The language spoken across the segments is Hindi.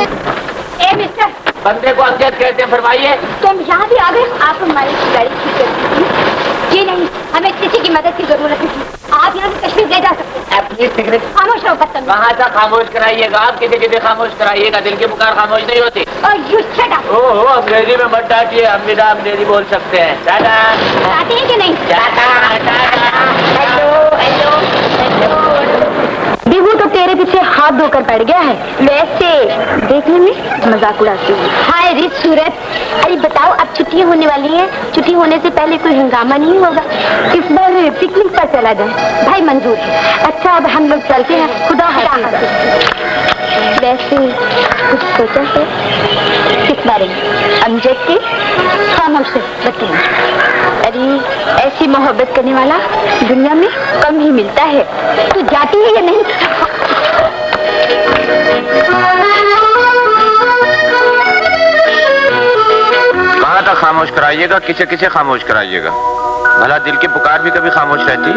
ए मिस्टर, बंदे को अज्ञात कहते हैं, फरमाइए। तुम यहाँ भी आ गए? आप हमारी गाड़ी ठीक कर दीजिए। जी नहीं, हमें किसी की मदद की जरूरत नहीं। आप यहाँ से तशरीफ ले जा सकते हैं। प्लीज सिगरेट खामोश रहो बदतमीज। कहाँ तक खामोश कराइएगा आप? किसी किसी खामोश कराइएगा, दिल की पुकार खामोश नहीं होती। You shut up. ओहो, अंग्रेजी में मत डांटिए, हम भी अंग्रेजी बोल सकते हैं। टाटा। आते हैं कि नहीं? Tata Tata. Hello hello hello. Bihu तो तेरे पीछे हाथ धोकर बैठ गया है। वैसे देखने में मजाक उड़ाती हूँ। हाय रिच सूरत। अरे बताओ, अब छुट्टियाँ होने वाली हैं, छुट्टी होने से पहले कोई हंगामा नहीं होगा? इस बार पिकनिक पर चला जाए। भाई मंजूर है। अच्छा, अब हम लोग चलते हैं। खुदा हाफिज़। वैसे कुछ सोचा है? किस बारे में? अमजद के? खामोश से बताइए। अरे ऐसी मोहब्बत करने वाला दुनिया में कम ही मिलता है। तू जाती है या नहीं? कहाँ तक खामोश कराइएगा? किसे किसे खामोश कराइएगा? भला दिल की पुकार भी कभी खामोश रहती है?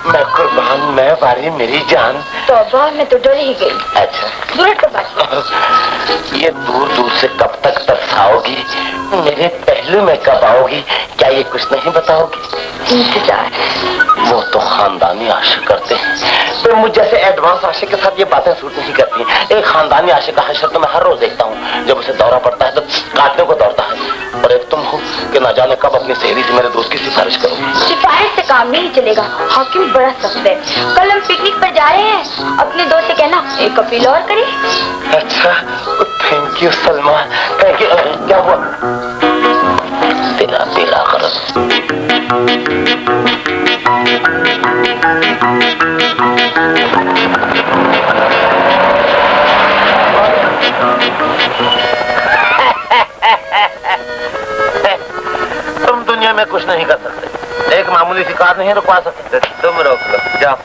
मैं कुर्बान, मैं बारी मेरी जान। तौबा, मैं तो डर ही गई। अच्छा, दूर तो बस। ये दूर दूर से कब तक तरसाओगी? मेरे पहलू में कब आओगी? क्या ये कुछ नहीं बताओगी? इंतजार। वो तो खानदानी आशिक करते हैं, तो मुझ जैसे एडवांस आशिक के साथ ये बातें सूट नहीं करती। एक खानदानी आशिक का हशर तो मैं हर रोज देखता हूँ। जब उसे दौरा पड़ता है तो काटने को दौड़ता है, और एक तुम हो कि ना जाने कब अपनी सहेली से मेरे दोस्त की सिफारिश करूँ। सिफारिश से काम नहीं चलेगा। हाकिम बड़ा सख्त है। कल हम पिकनिक पर जा रहे हैं, अपने दोस्त से कहना एक अपील और करे। अच्छा, thank you Salma. Thank you. क्या हुआ? तेरा दिल तुम दुनिया में कुछ नहीं कर सकते। एक मामूली शिकार नहीं रुकवा सकते। तुम रोक लो, जाओ।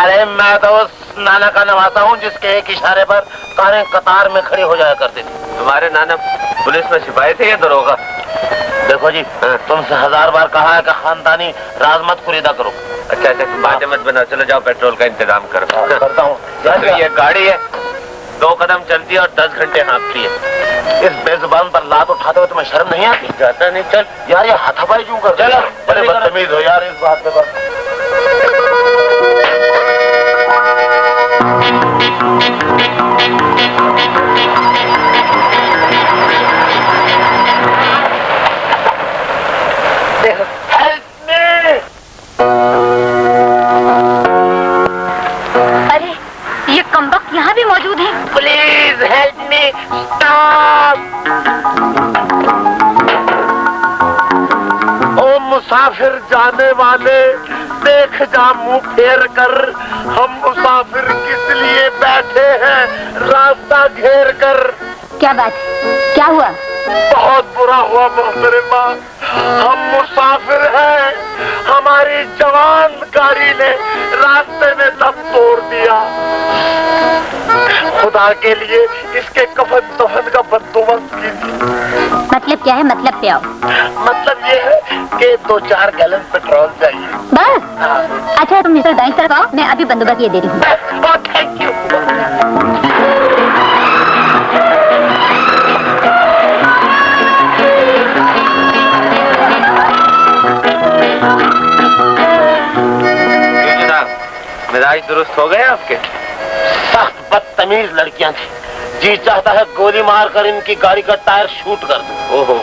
अरे मैं तो उस नाना का नवासा हूँ जिसके एक इशारे पर कारें कतार में खड़ी हो जाया करती थी। तुम्हारे नाना पुलिस में सिपाही थे या दरोगा? देखो जी, तुमसे 1000 बार कहा है कि खानदानी राज मत खुरीदा करो। अच्छा अच्छा, बातें मत बनाओ, चलो जाओ पेट्रोल का इंतजाम करो। करता हूँ। ये गाड़ी है, 2 कदम चलती है और 10 घंटे हाँकती है। इस बेजुबान पर लात उठाते हुए तुम्हें शर्म नहीं आती? जाता नहीं। चल यार, ये हाथापाई क्यों कर? चलो, बड़े बदतमीज हो यार इस बात पे। बस देखो, हेल्प मी। अरे ये कमबख्त यहाँ भी मौजूद है। Please help me. स्टॉप। ओ मुसाफिर जाने वाले, देख जा मुंह फेर कर, हम मुसाफिर किस लिए बैठे हैं रास्ता घेर कर। क्या बात? क्या हुआ? बहुत बुरा हुआ मोहतरमा, हम मुसाफिर हैं। हमारी जवान गाड़ी ने रास्ते में दम तोड़ दिया। खुदा के लिए इसके कफन दफन का बंदोबस्त कीजिए। मतलब क्या है? मतलब पे आओ। मतलब ये है कि 2-4 गैलन पेट्रोल चाहिए। बस? अच्छा, तुम मिस्टर दाई तरफ आओ, मैं अभी बंदोबस्त ये दे रही हूँ। Thank you. मिजाज दुरुस्त हो गए आपके? सख्त बदतमीज लड़कियां थी। जी चाहता है गोली मारकर इनकी गाड़ी का टायर शूट कर दूं। ओहो,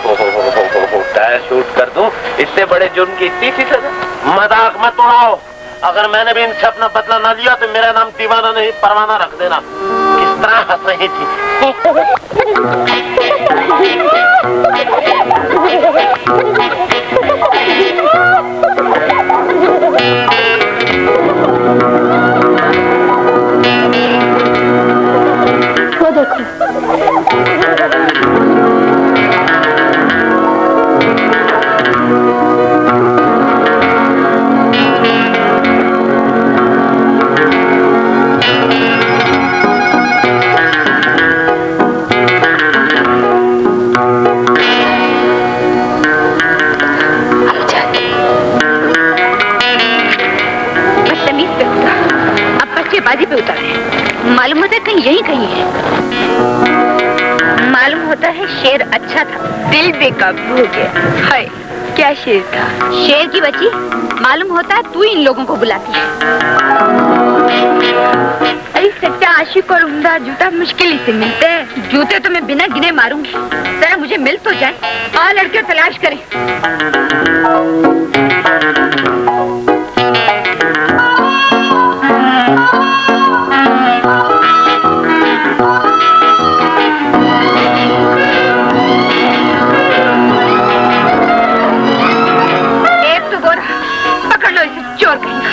टायर शूट कर दूं? इससे बड़े जुर्म की इतनी सी सजा? मजाक मत उड़ाओ। अगर मैंने भी इनसे अपना बदला ना लिया तो मेरा नाम दीवाना नहीं परवाना रख देना। किस तरह हंस रही थी। वो देखो। शेर अच्छा था, दिल बेकाबू हो गया। हाय क्या शेर था। शेर की बच्ची, मालूम होता है तू इन लोगों को बुलाती है। अरे सच्चा आशिक और उम्दा जूता मुश्किल ही से मिलते हैं। जूते तो मैं बिना गिने मारूंगी, जरा मुझे मिल तो जाए। और लड़के तलाश करें। चोर कहेगा।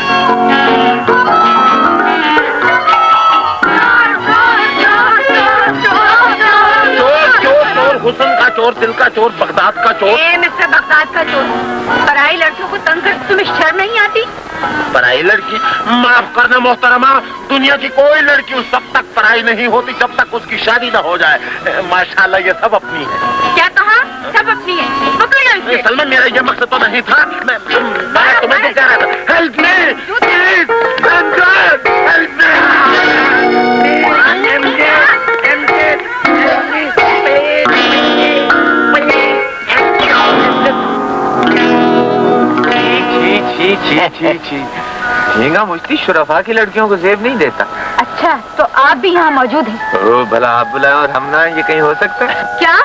हुस्न का चोर, दिल का चोर, बगदाद का चोर। मिस्टर बगदाद का चोर, पराई लड़कियों को तंग कर तुम्हें शर्म नहीं आती? पराई लड़की? माफ करना मोहतरमा, दुनिया की कोई लड़की उस तब तक पराई नहीं होती जब तक उसकी शादी न हो जाए। माशाल्लाह ये सब अपनी है। क्या कहा? सब अपनी है। सलमान मेरा ये मकसद तो नहीं था। मैं तुम्हें तो कह रहा था, help me please, help me. झींगा मुश्ती शुरफा की लड़कियों को जेब नहीं देता। अच्छा तो आप भी यहाँ मौजूद हैं? ओ भला आप बुलाए और हम ना, ये कहीं हो सकता है? क्या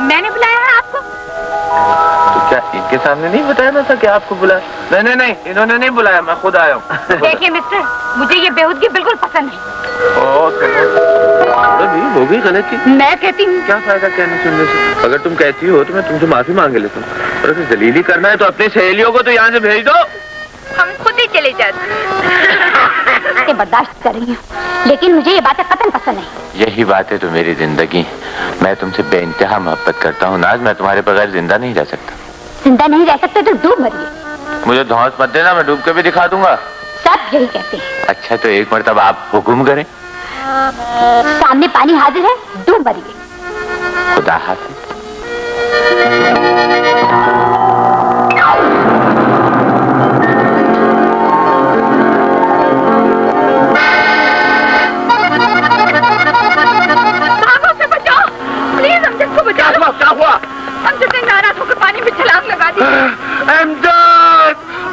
मैंने बुलाया है आपको? तो क्या इनके सामने नहीं बताया ना था कि आपको बुलाया? नहीं नहीं, इन्होंने नहीं बुलाया, मैं खुद आया हूँ। देखिए मिस्टर, मुझे ये बेहूदगी बिल्कुल पसंद नहीं। वो भी गलती। मैं कहती हूँ क्या फायदा कहने सुनने से? अगर तुम कहती हो तो मैं तुमसे माफी मांग लेता हूँ, और अगर जलीली करना है तो अपनी सहेलियों को तो यहाँ से भेज दो। हम खुद ही चले जाते हैं। बर्दाश्त कर रही हूँ, लेकिन मुझे ये बातें कतई पसंद नहीं। यही बात है तो मेरी जिंदगी। मैं तुमसे बेइंतहा मोहब्बत करता हूँ नाज, मैं तुम्हारे बगैर जिंदा नहीं रह सकता। जिंदा नहीं रह सकते तो डूब मरिए। मुझे धौंस मत देना, मैं डूब के भी दिखा दूंगा। सब यही कहते हैं। अच्छा तो एक मरतबा आप हुक्म करें। सामने पानी हाजिर है, डूब मरिए। खुदा हाफिज।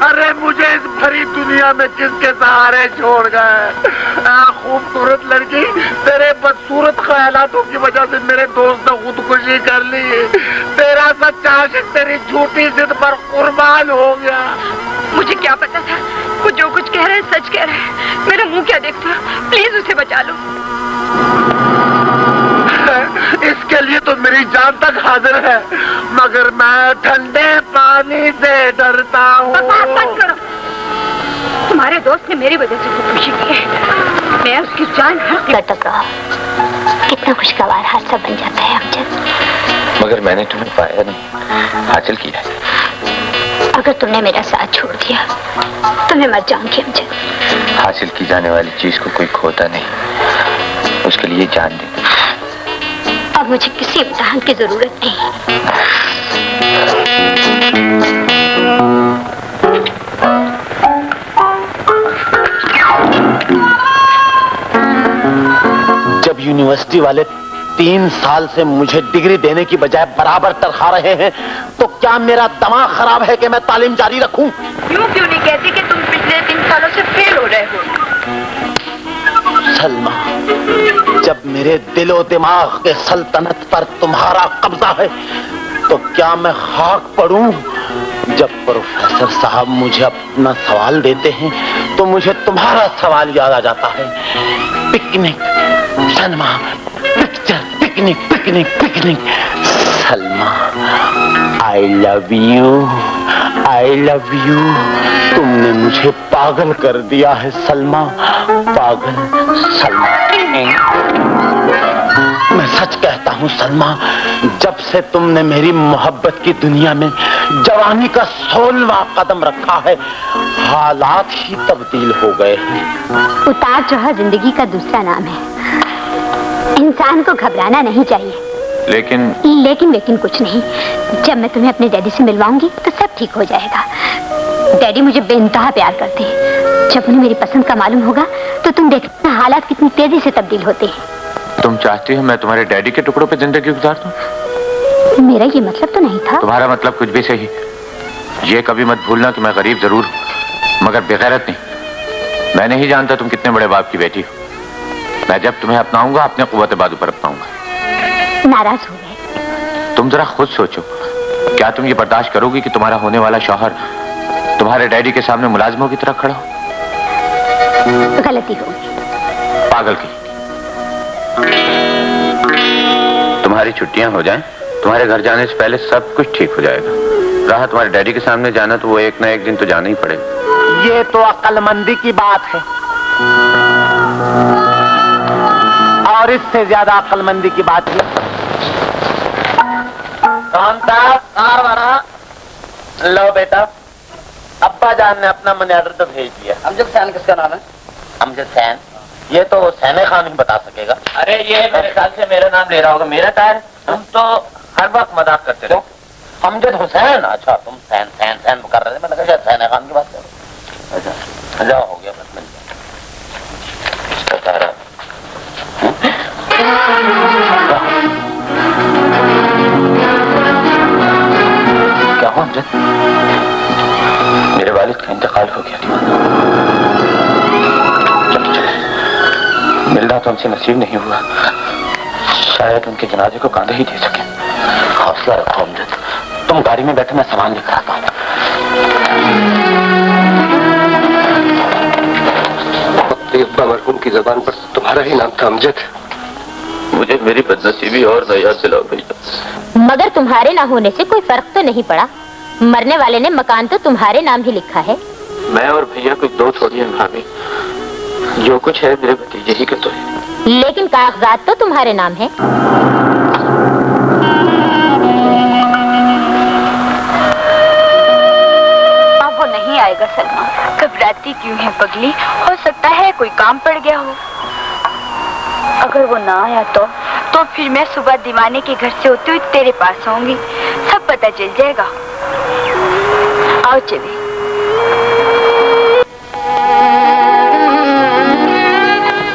अरे मुझे इस भरी दुनिया में किसके सहारे छोड़ गए? खूबसूरत लड़की, तेरे बदसूरत ख्यालातों की वजह से मेरे दोस्त ने खुदकुशी कर ली। तेरा सच्चा आशिक तेरी झूठी जिद पर कुर्बान हो गया। मुझे क्या पता था वो जो कुछ कह रहा है सच कह रहा है। मेरा मुंह क्या देखता? प्लीज उसे बचा लो। इसके लिए तो मेरी जान तक हाजिर है, मगर मैं ठंडे पानी से डरता हूँ। तुम्हारे दोस्त ने मेरी वजह से खुदकुशी की है, मैं उसकी जान टकराओ। कितना खुशगवार हादसा बन जाता है अमजद। मगर मैंने तुम्हें पाया नहीं, हासिल किया है। अगर तुमने मेरा साथ छोड़ दिया तो मैं मर जाऊंगी अमजद। हासिल की जाने वाली चीज को कोई खोता नहीं, उसके लिए जान दे। अब मुझे किसी इम्तिहान की जरूरत नहीं। जब यूनिवर्सिटी वाले 3 साल से मुझे डिग्री देने की बजाय बराबर तरखा रहे हैं, तो क्या मेरा दिमाग खराब है कि मैं तालीम जारी रखूं? क्यों नहीं कहती कि तुम पिछले 3 सालों से फेल हो रहे हो? सलमा, जब मेरे दिलो दिमाग के सल्तनत पर तुम्हारा कब्जा है, तो क्या मैं खाक पड़ूं? जब प्रोफेसर साहब मुझे अपना सवाल देते हैं तो मुझे तुम्हारा सवाल याद आ जाता है। Picnic Salma, picture, picnic picnic picnic. Salma, I love you, I love you. तुमने मुझे पागल कर दिया है सलमा, पागल सलमा। मैं सच कहता हूँ सलमा, जब से तुमने मेरी मोहब्बत की दुनिया में जवानी का 16वां कदम रखा है, हालात ही तब्दील हो गए हैं। उतार चढ़ाव जिंदगी का दूसरा नाम है। इंसान को घबराना नहीं चाहिए। लेकिन कुछ नहीं। जब मैं तुम्हें अपने डैडी से मिलवाऊंगी तो सब ठीक हो जाएगा। डैडी मुझे बेइंतहा प्यार करते हैं। जब उन्हें मेरी पसंद का मालूम होगा तो तुम देखना हालात कितनी तेजी से तब्दील होते हैं। तुम चाहती हो मैं तुम्हारे डैडी के टुकड़ों पे जिंदगी गुजार दूं? मेरा ये मतलब तो नहीं था। तुम्हारा मतलब कुछ भी सही, ये कभी मत भूलना कि मैं गरीब जरूर हूं मगर बेगैरत नहीं। मैं नहीं जानता तुम कितने बड़े बाप की बेटी हो। मैं जब तुम्हें अपनाऊंगा अपने कुव्वत बाजू पर अपनाऊंगा। नाराज हो गए? तुम जरा खुद सोचो, क्या तुम ये बर्दाश्त करोगी कि तुम्हारा होने वाला शौहर तुम्हारे डैडी के सामने मुलाजिमों की तरह खड़ा हो? गलती होगी। पागल की। तुम्हारी छुट्टियां हो जाएं, तुम्हारे घर जाने से पहले सब कुछ ठीक हो जाएगा। रहा तुम्हारे डैडी के सामने जाना तो वो एक ना एक दिन तो जाना ही पड़ेगा। ये तो अक्लमंदी की बात है, और इससे ज्यादा अक्लमंदी की बात है। लो बेटा, अब्बा जान ने अपना मनी ऑर्डर तो भेज दिया। अमजद सैन किसका नाम है? अमजद सैन? ये तो सैन खान ही बता सकेगा। अरे ये मेरे ख्याल से मेरा नाम ले रहा होगा। मेरा टायर? तुम तो हर वक्त मजाक करते रहो। अमजद हुसैन? अच्छा, तुम सैन सैन सैन कर रहे थे, मैंने कहा शायद सैन खान की बात करो। अच्छा जाओ, हो गया बस मिल गया। क्या हुआ अमजद? मेरे वालिद का इंतकाल हो गया। चलो चलो, मिलना तो हमसे नसीब नहीं हुआ, शायद उनके जनाजे को कांधे ही दे सके। हौसला रखो अमजद, तुम गाड़ी में बैठे, मैं सामान लेकर आता हूँ। अब्बा मरहूम की जबान पर तुम्हारा ही नाम था अमजद। मुझे मेरी बदनसीबी और न याद दिलाओ भैया। मगर तुम्हारे ना होने से कोई फर्क तो नहीं पड़ा। मरने वाले ने मकान तो तुम्हारे नाम ही लिखा है। मैं और भैया कुछ दो थोड़ी हैं भाभी, जो कुछ है मेरे भतीजे ही का तो है। लेकिन कागजात तो तुम्हारे नाम है। अब वो नहीं आएगा सलमा। घबराती क्यों है पगली? हो सकता है कोई काम पड़ गया हो। अगर वो ना आया तो फिर मैं सुबह दीवाने के घर से होती हुई तेरे पास आऊंगी। सब पता चल जाएगा। आओ चले।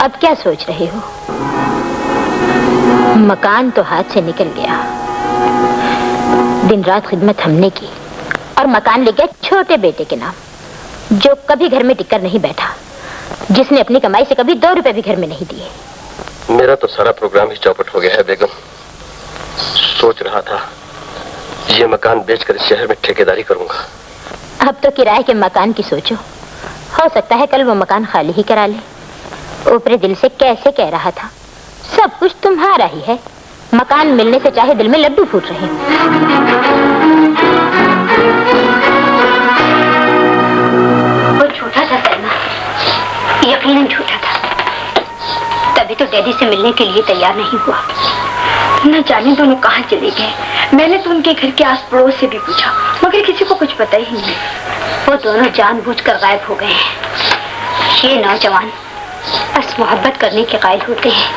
अब क्या सोच रहे हो? मकान तो हाथ से निकल गया। दिन रात खिदमत हमने की और मकान ले गया छोटे बेटे के नाम, जो कभी घर में टिककर नहीं बैठा, जिसने अपनी कमाई से कभी 2 रुपए भी घर में नहीं दिए। मेरा तो सारा प्रोग्राम ही चौपट हो गया है बेगम। सोच रहा था ये मकान बेचकर इस शहर में ठेकेदारी करूंगा। अब तो किराए के मकान की सोचो। हो सकता है कल वो मकान खाली ही करा ले। ऊपरी दिल से कैसे कह रहा था, सब कुछ तुम्हारा ही है। मकान मिलने से चाहे दिल में लड्डू फूट रहे। वो झूठा था सलमा, यकीनन झूठा था। तभी तो डैडी से मिलने के लिए तैयार नहीं हुआ। न जाने दोनों कहाँ चले गए। मैंने तो उनके घर के आस पड़ोस से भी पूछा, मगर किसी को कुछ पता ही नहीं। वो दोनों जानबूझकर गायब हो गए हैं। ये नौजवान बस मोहब्बत करने के कायल होते हैं,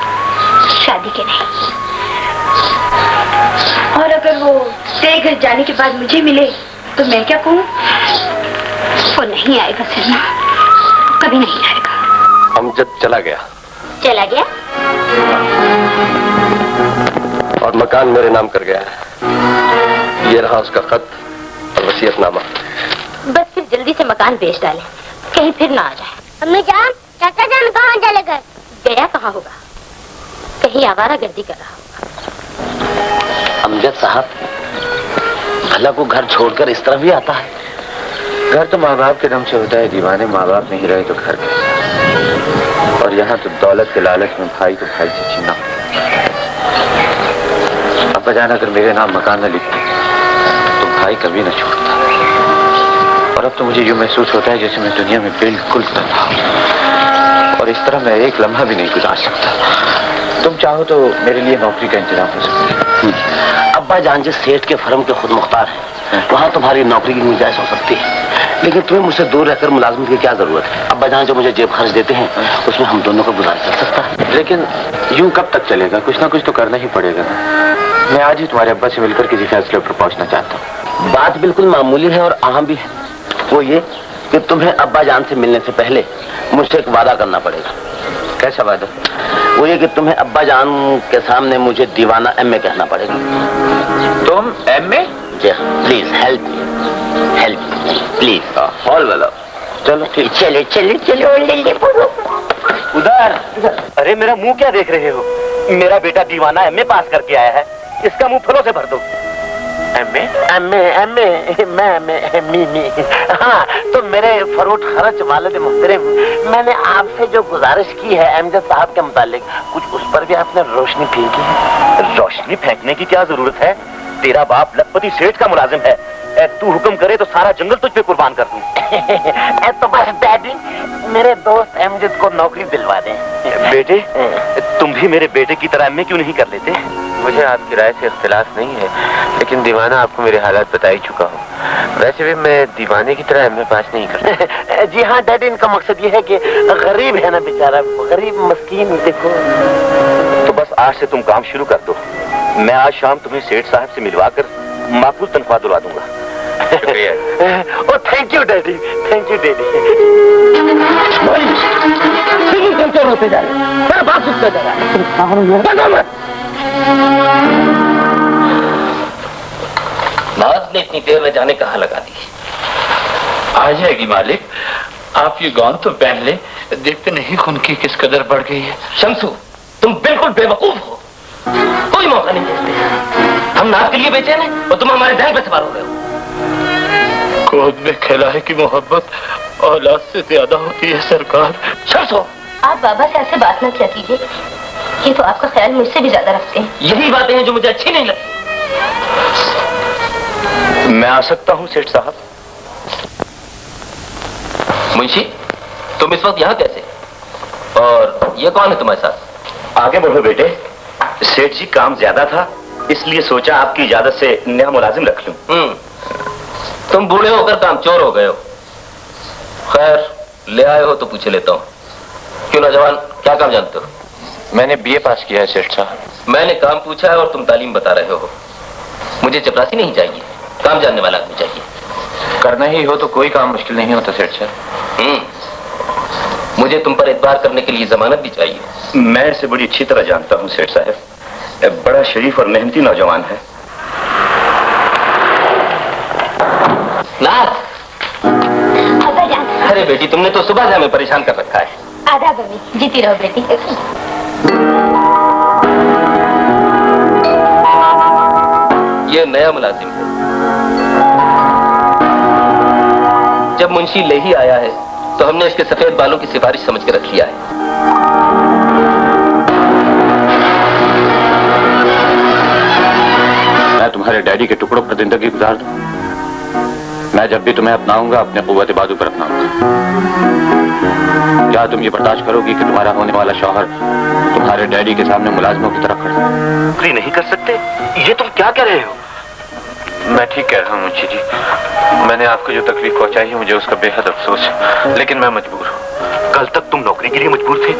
शादी के नहीं। और अगर वो तेरे घर जाने के बाद मुझे मिले तो मैं क्या कहूँ? वो नहीं आएगा सलमा, कभी नहीं आएगा। अमजद चला गया। चला गया और मकान मेरे नाम कर गया है। ये रहा उसका खत और वसीयतनामा। बस फिर जल्दी से मकान बेच डाले, कहीं फिर ना आ जाए। अम्मी जान, चाचा जान कहाँ चले गए? गया कहाँ होगा, कहीं आवारा गर्दी कर रहा होगा। अमजद साहब, भला को घर छोड़कर इस तरफ भी आता है? घर तो माँ बाप के दम से होता है दीवाने। माँ बाप नहीं रहे तो घर कैसे? और यहाँ तो दौलत के लालच में भाई तो भाई से छीना। अब जान अगर मेरे नाम मकान न लिखते तो भाई कभी न छोड़ता। और अब तो मुझे यूँ महसूस होता है जैसे मैं दुनिया में बिल्कुल तन्हा हूँ और इस तरह मैं एक लम्हा भी नहीं गुजार सकता। तुम चाहो तो मेरे लिए नौकरी का इंतजाम हो सकता है। अब्बा जान जिस सेठ के फर्म के खुद मुख्तार है, वहाँ तुम्हारी नौकरी की गुंजाइश हो सकती है, लेकिन तुम्हें मुझसे दूर रहकर मुलाजमत की क्या जरूरत है? अब्बा जान जो मुझे जेब खर्च देते हैं उसमें हम दोनों को गुजारा चल सकता है। लेकिन यूं कब तक चलेगा? कुछ ना कुछ तो करना ही पड़ेगा ना। मैं आज ही तुम्हारे अब्बा से मिलकर किसी फैसले पर पहुंचना चाहता हूँ। बात बिल्कुल मामूली है और अहम भी है। वो ये कि तुम्हें अब्बा जान से मिलने से पहले मुझसे एक वादा करना पड़ेगा। कैसा वादा? वो ये कि तुम्हें अब्बा जान के सामने मुझे दीवाना एमए कहना पड़ेगा। तुम एमए? जी हाँ, please help me please. Hall वाला, चलो ठीक। चलो चलो चलो ले बोलो। उधर। अरे मेरा मुंह क्या देख रहे हो? मेरा बेटा दीवाना एमए पास करके आया है, इसका मुंह फलों से भर दो। एमए एमए एमए मैं मी हाँ, तो मेरे फरोट खर्च वाले मोहतरम, मैंने आपसे जो गुजारिश की है अमजद साहब के मुतालिक, कुछ उस पर भी आपने रोशनी फेंकी है? रोशनी फेंकने की क्या जरूरत है? तेरा बाप लखपति सेठ का मुलाजिम है, तू हुक्म करे तो सारा जंगल तुझ पे कुर्बान कर दूं। तो बस डैडी, मेरे दोस्त अमजद को नौकरी दिलवा दें। बेटे, तुम भी मेरे बेटे की तरह एमए क्यों नहीं कर लेते? मुझे आपकी राय से इख्तिलाफ नहीं है, लेकिन दीवाना आपको मेरे हालात बता ही चुका हूँ। वैसे भी मैं दीवाने की तरह एमए पास नहीं करता। जी हाँ डैडी, इनका मकसद ये है कि गरीब है ना बेचारा, गरीब मस्कीन, देखो। तो बस आज से तुम काम शुरू कर दो। मैं आज शाम तुम्हें सेठ साहब से मिलवाकर माकूल तनख्वाह दिलवा दूंगा। Oh thank you daddy, thank you daddy. होते जा रहे, बात सुनते जा रहा। नाज ने इतनी देर में जाने कहाँ लगा दी? आ जाएगी मालिक, आप ये गौन तो पहन ले, देखते नहीं खून की किस कदर बढ़ गई है। शमसू, तुम बिल्कुल बेवकूफ हो, कोई मौका नहीं देते। हम नाज के लिए बेचे हैं और तुम हमारे जहन पे सवार हो गए हो। गोद में खिलाए की मोहब्बत औलाद से ज्यादा होती है सरकार। शमसू, आप बाबा से ऐसे बात ना किया कीजिए, ये तो आपका ख्याल मुझसे भी ज्यादा रखते हैं। यही बातें हैं जो मुझे अच्छी नहीं लगती। मैं आ सकता हूँ सेठ साहब? मुंशी, तुम इस वक्त यहाँ कैसे? और ये कौन है तुम्हारे साथ? आगे बढ़ो बेटे, सेठ जी काम ज्यादा था, इसलिए सोचा आपकी इजाजत से नया मुलाजिम रख लूं। तुम बूढ़े होकर काम चोर हो गए हो। खैर, ले आए हो तो पूछे लेता हूँ। क्यों नौजवान, क्या काम जानते हो? मैंने बीए पास किया है सेठ साहब। मैंने काम पूछा है और तुम तालीम बता रहे हो। मुझे चपरासी नहीं चाहिए, काम जानने वाला आदमी चाहिए। करना ही हो तो कोई काम मुश्किल नहीं होता सेठ साहब। मुझे तुम पर एतबार करने के लिए जमानत भी चाहिए। मैं इसे बड़ी अच्छी तरह जानता हूँ सेठ साहब, बड़ा शरीफ और मेहनती नौजवान है। नाथ, अरे बेटी, तुमने तो सुबह से हमें परेशान कर रखा है। आदाब अम्मी, जीती रहो बेटी। ये नया मुलाजिम है। जब मुंशी ले ही आया है तो हमने इसके सफेद बालों की सिफारिश समझ के रख लिया है। मैं तुम्हारे डैडी के टुकड़ों पर जिंदगी गुजार दूं। मैं जब भी तुम्हें अपनाऊंगा अपने कुव्वत बाजू पर अपनाऊंगा। क्या तुम ये बर्दाश्त करोगी कि तुम्हारा होने वाला शौहर तुम्हारे डैडी के सामने मुलाजिमों की तरह खड़ा? नौकरी नहीं कर सकते? ये तुम क्या कह रहे हो? मैं ठीक कह रहा हूँ मुंशी जी। मैंने आपको जो तकलीफ पहुंचाई है मुझे उसका बेहद अफसोस है, लेकिन मैं मजबूर हूँ। कल तक तुम नौकरी के लिए मजबूर थे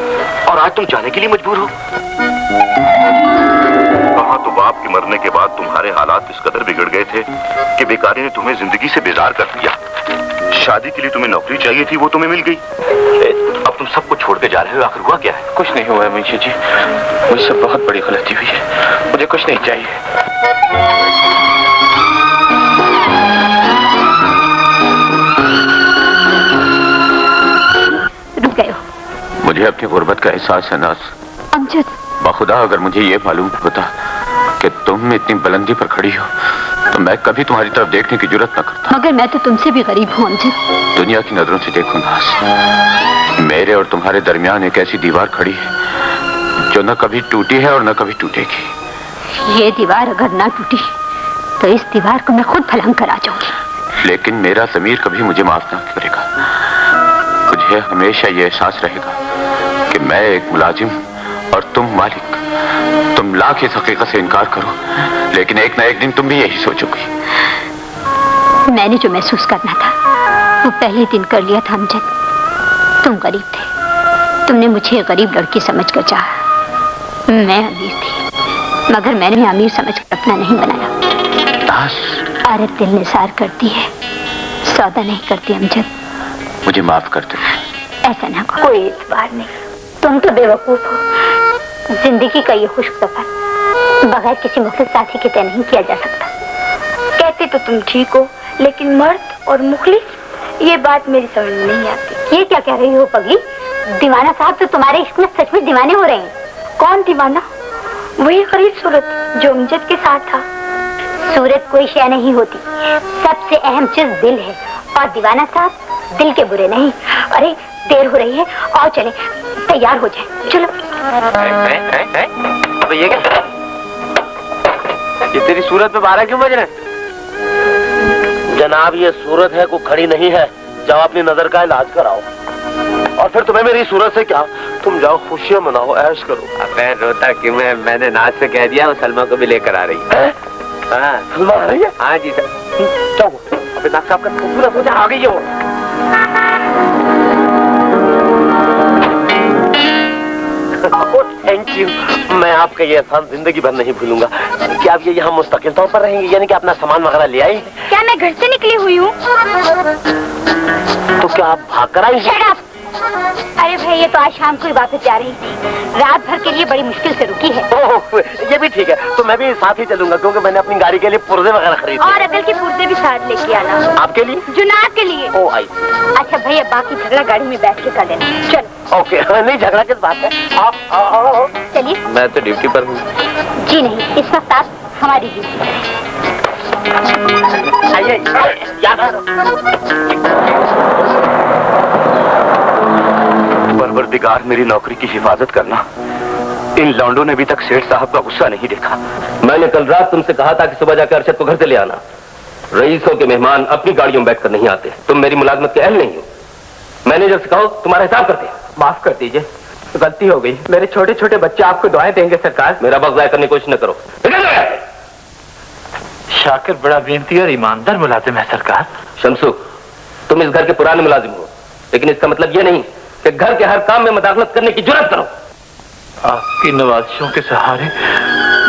और आज तुम जाने के लिए मजबूर हो। कहा तो बाप के मरने के बाद तुम्हारे हालात इस कदर बिगड़ गए थे कि बेकारी ने तुम्हें जिंदगी से बेजार कर दिया। शादी के लिए तुम्हें नौकरी चाहिए थी, वो तुम्हें मिल गई। अब तुम सबको छोड़ के जा रहे हो, आखिर हुआ क्या है? कुछ नहीं हुआ है मुंशी जी, मुझसे बहुत बड़ी गलती हुई है, मुझे कुछ नहीं चाहिए। रुक गए हो? मुझे अपनी गुर्बत का एहसास है नाज। अमजद, बाखुदा अगर मुझे ये मालूम होता कि तुम इतनी बुलंदी पर खड़ी हो तो मैं कभी तुम्हारी तरफ देखने की जुर्रत न करता। मगर मैं तो तुमसे भी गरीब हूँ अमजद। दुनिया की नजरों से देखो नाज, मेरे और तुम्हारे दरमियान एक ऐसी दीवार खड़ी है जो न कभी टूटी है और न कभी टूटेगी। ये दीवार अगर ना टूटी तो इस दीवार को मैं खुद फलांग कर आ जाऊंगी। लेकिन मेरा ज़मीर कभी मुझे माफ ना करेगा। मुझे हमेशा ये एहसास रहेगा कि मैं एक मुलाजिम और तुम मालिक। तुम लाख इस हकीकत से इनकार करो, लेकिन एक ना एक दिन तुम भी यही सोचोगी। मैंने जो महसूस करना था वो पहले दिन कर लिया था अमजद। तुम गरीब थे, तुमने मुझे गरीब लड़की समझकर चाहा। मैं अमीर थी, मगर मैंने अमीर समझकर अपना नहीं बनाया। औरत दिल निसार करती है, सौदा नहीं करती अमजद। मुझे माफ कर दो। ऐसा ना कहो। कोई इतबार नहीं, तुम तो बेवकूफ हो। जिंदगी का ये खुश सफर बगैर किसी मुखलिस साथी के तय नहीं किया जा सकता। कहते तो तुम ठीक हो, लेकिन मर्द और मुखलिस, ये बात मेरी समझ में नहीं आती। ये क्या कह रही हो पगली? दीवाना साहब तो तुम्हारे इश्क में सचमुच दीवाने हो रहे हैं। कौन दीवाना? वही खरीद सूरत जो अमजद के साथ था। सूरत कोई शय नहीं होती, सबसे अहम चीज दिल है, और दीवाना साहब दिल के बुरे नहीं। अरे देर हो रही है, आओ चले, तैयार हो जाए, चलो। अबे ये क्या? ये तेरी सूरत में 12 क्यों बज रहे? जनाब ये सूरत है, को खड़ी नहीं है। जाओ अपनी नजर का इलाज कराओ। और फिर तुम्हें मेरी सूरत से क्या? तुम जाओ, खुशियां मनाओ, ऐश करो। अबे रोता क्यों है? मैंने नाज से कह दिया, वो सलमा को भी लेकर आ रही है। हाँ, सलमा आ रही है? हाँ जी सर। जाओ, अबे नाक साहब का पूरा पूजा आ गई है वो। थैंक यू, मैं आपका ये एहसान जिंदगी भर नहीं भूलूंगा। क्या आप ये यहाँ मुस्तकिल तौर पर रहेंगे, यानी कि अपना सामान वगैरह ले आई? क्या मैं घर से निकली हुई हूँ? तो क्या आप भाग कर आई? अरे भाई, ये तो आज शाम को ही वापस जा रही थी, रात भर के लिए बड़ी मुश्किल से रुकी है। ओह, ये भी ठीक है, तो मैं भी साथ ही चलूंगा, क्योंकि मैंने अपनी गाड़ी के लिए पुर्जे वगैरह खरीदे। और अकल के पुर्जे भी साथ लेके आना। आपके लिए? जुनाब के लिए। ओ आई। अच्छा भैया, बाकी झगड़ा गाड़ी में बैठ के कर लेना। चलो। ओके, नहीं झगड़ा किस बात है? आओ। चलिए। मैं तो ड्यूटी पर हूँ। जी नहीं, इस वक्त आप हमारी ड्यूटी पर हैं। आइए, परवरदिगार मेरी नौकरी की हिफाजत करना। इन लौंडों ने अभी तक सेठ साहब का गुस्सा नहीं देखा। मैंने कल रात तुमसे कहा था कि सुबह जाकर अरशद को घर से ले आना। रईसों के मेहमान अपनी गाड़ियों में बैठकर नहीं आते। तुम मेरी मुलाजमत के अहल नहीं हो। मैनेजर से कहो तुम्हारा हिसाब करते हैं। माफ कर दीजिए, गलती हो गई। मेरे छोटे छोटे बच्चे आपको दुआएं देंगे सरकार। मेरा वक्त जाया करने की कोशिश न करो। शाकिर बड़ा बेनती और ईमानदार मुलाजिम है सरकार। शमसू, तुम इस घर के पुराने मुलाजिम हो, लेकिन इसका मतलब ये नहीं कि घर के हर काम में मदाखलत करने की जुर्रत करो। आपकी नवाजिशों के सहारे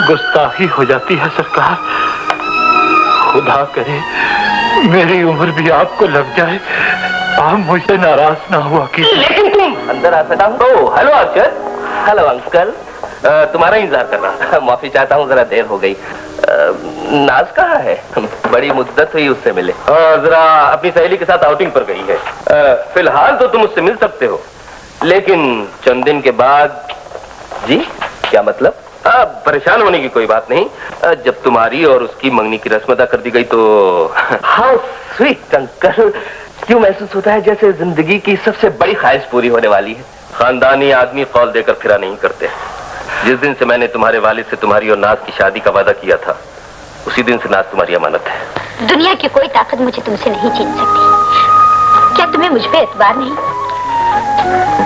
गुस्ताखी हो जाती है सरकार। खुदा करे मेरी उम्र भी आपको लग जाए, आप मुझसे नाराज ना हुआ कि। लेकिन तुम अंदर आ सकता हूँ। हेलो अरशद। Hello uncle. तुम्हारा इंतजार कर रहा था। माफी चाहता हूँ, जरा देर हो गई। नाज कहाँ है? बड़ी मुद्दत हुई उससे मिले। जरा अपनी सहेली के साथ आउटिंग पर गई है। फिलहाल तो तुम उससे मिल सकते हो, लेकिन चंद दिन के बाद। जी क्या मतलब? परेशान होने की कोई बात नहीं। जब तुम्हारी और उसकी मंगनी की रस्म अदा कर दी गई तो। How sweet uncle. क्यों महसूस होता है जैसे जिंदगी की सबसे बड़ी ख्वाहिश पूरी होने वाली है। खानदानी आदमी कौल देकर फिरा नहीं करते। जिस दिन से मैंने तुम्हारे वालिद से तुम्हारी और नाज की शादी का वादा किया था, उसी दिन से नाज तुम्हारी अमानत है। दुनिया की कोई ताकत मुझे तुमसे नहीं छीन सकती। क्या तुम्हें मुझ पे एतबार नहीं?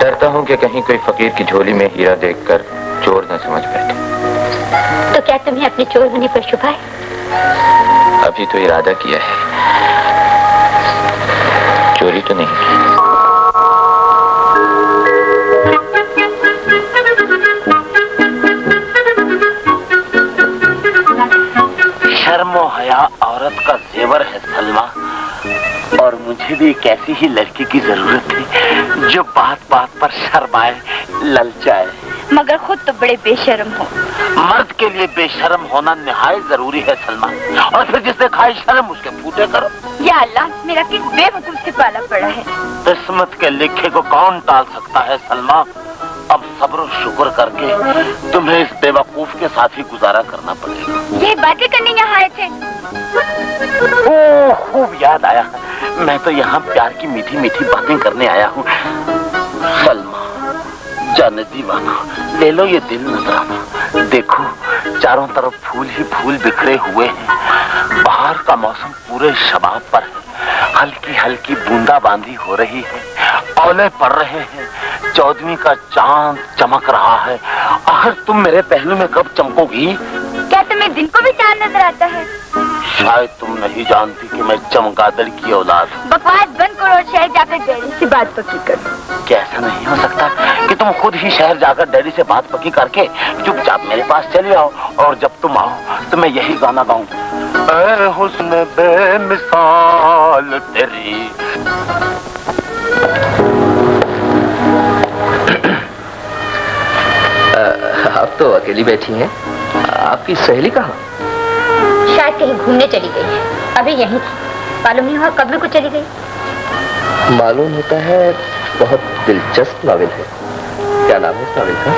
डरता हूँ कि कहीं कोई फकीर की झोली में हीरा देखकर चोर न समझ बैठे। तो क्या तुम्हें अपने चोर होने पर शुभा है? अभी तो इरादा किया है, चोरी तो नहीं की। शर्मो हया औरत का जेवर है सलमा, और मुझे भी एक ऐसी ही लड़की की जरूरत थी जो बात बात पर शर्माए, ललचाए। मगर खुद तो बड़े बेशर्म हो। मर्द के लिए बेशर्म होना निहायत जरूरी है सलमा, और फिर जिसने खाई शर्म उसके फूटे करो। या अल्लाह, मेरा किस बेवकूफ से पाला पड़ा है। किस्मत के लिखे को कौन टाल सकता है सलमा। अब सब्र शुक्र करके तुम्हें इस बेवकूफ के साथ ही गुजारा करना पड़ेगा। ये बातें करने यहाँ आए थे? ओह, खूब याद आया। मैं तो यहाँ प्यार की मीठी मीठी बातें करने आया हूँ। सलमा जाने दीवाना, ले लो ये दिल नजराना। देखो चारों तरफ फूल ही फूल बिखरे हुए हैं। बाहर का मौसम पूरे शबाब पर है। हल्की हल्की बूंदाबांदी हो रही है, ओले पड़ रहे हैं, 14वीं का चांद चमक रहा है। आखिर तुम मेरे पहलू में कब चमकोगी? क्या तुम्हें दिन को भी चांद नजर आता है? शायद तुम नहीं जानती कि मैं चमगादड़ की औलाद हूँ। बकवास बंद करो और शहर जाकर डैडी से बात पक्की करो। क्या ऐसा नहीं हो सकता कि तुम खुद ही शहर जाकर डैडी से बात पक्की करके चुपचाप मेरे पास चले आओ, और जब तुम आओ तो मैं यही गाना गाऊं। ऐ हुस्न बेमिसाल तेरी। आप तो अकेली बैठी हैं, आपकी सहेली कहाँ? शायद कहीं घूमने चली गई है, अभी यहीं थी। मालूम नहीं हुआ कब में को चली गई। मालूम होता है बहुत दिलचस्प नॉवेल है। क्या नाम है इस नॉवेल का?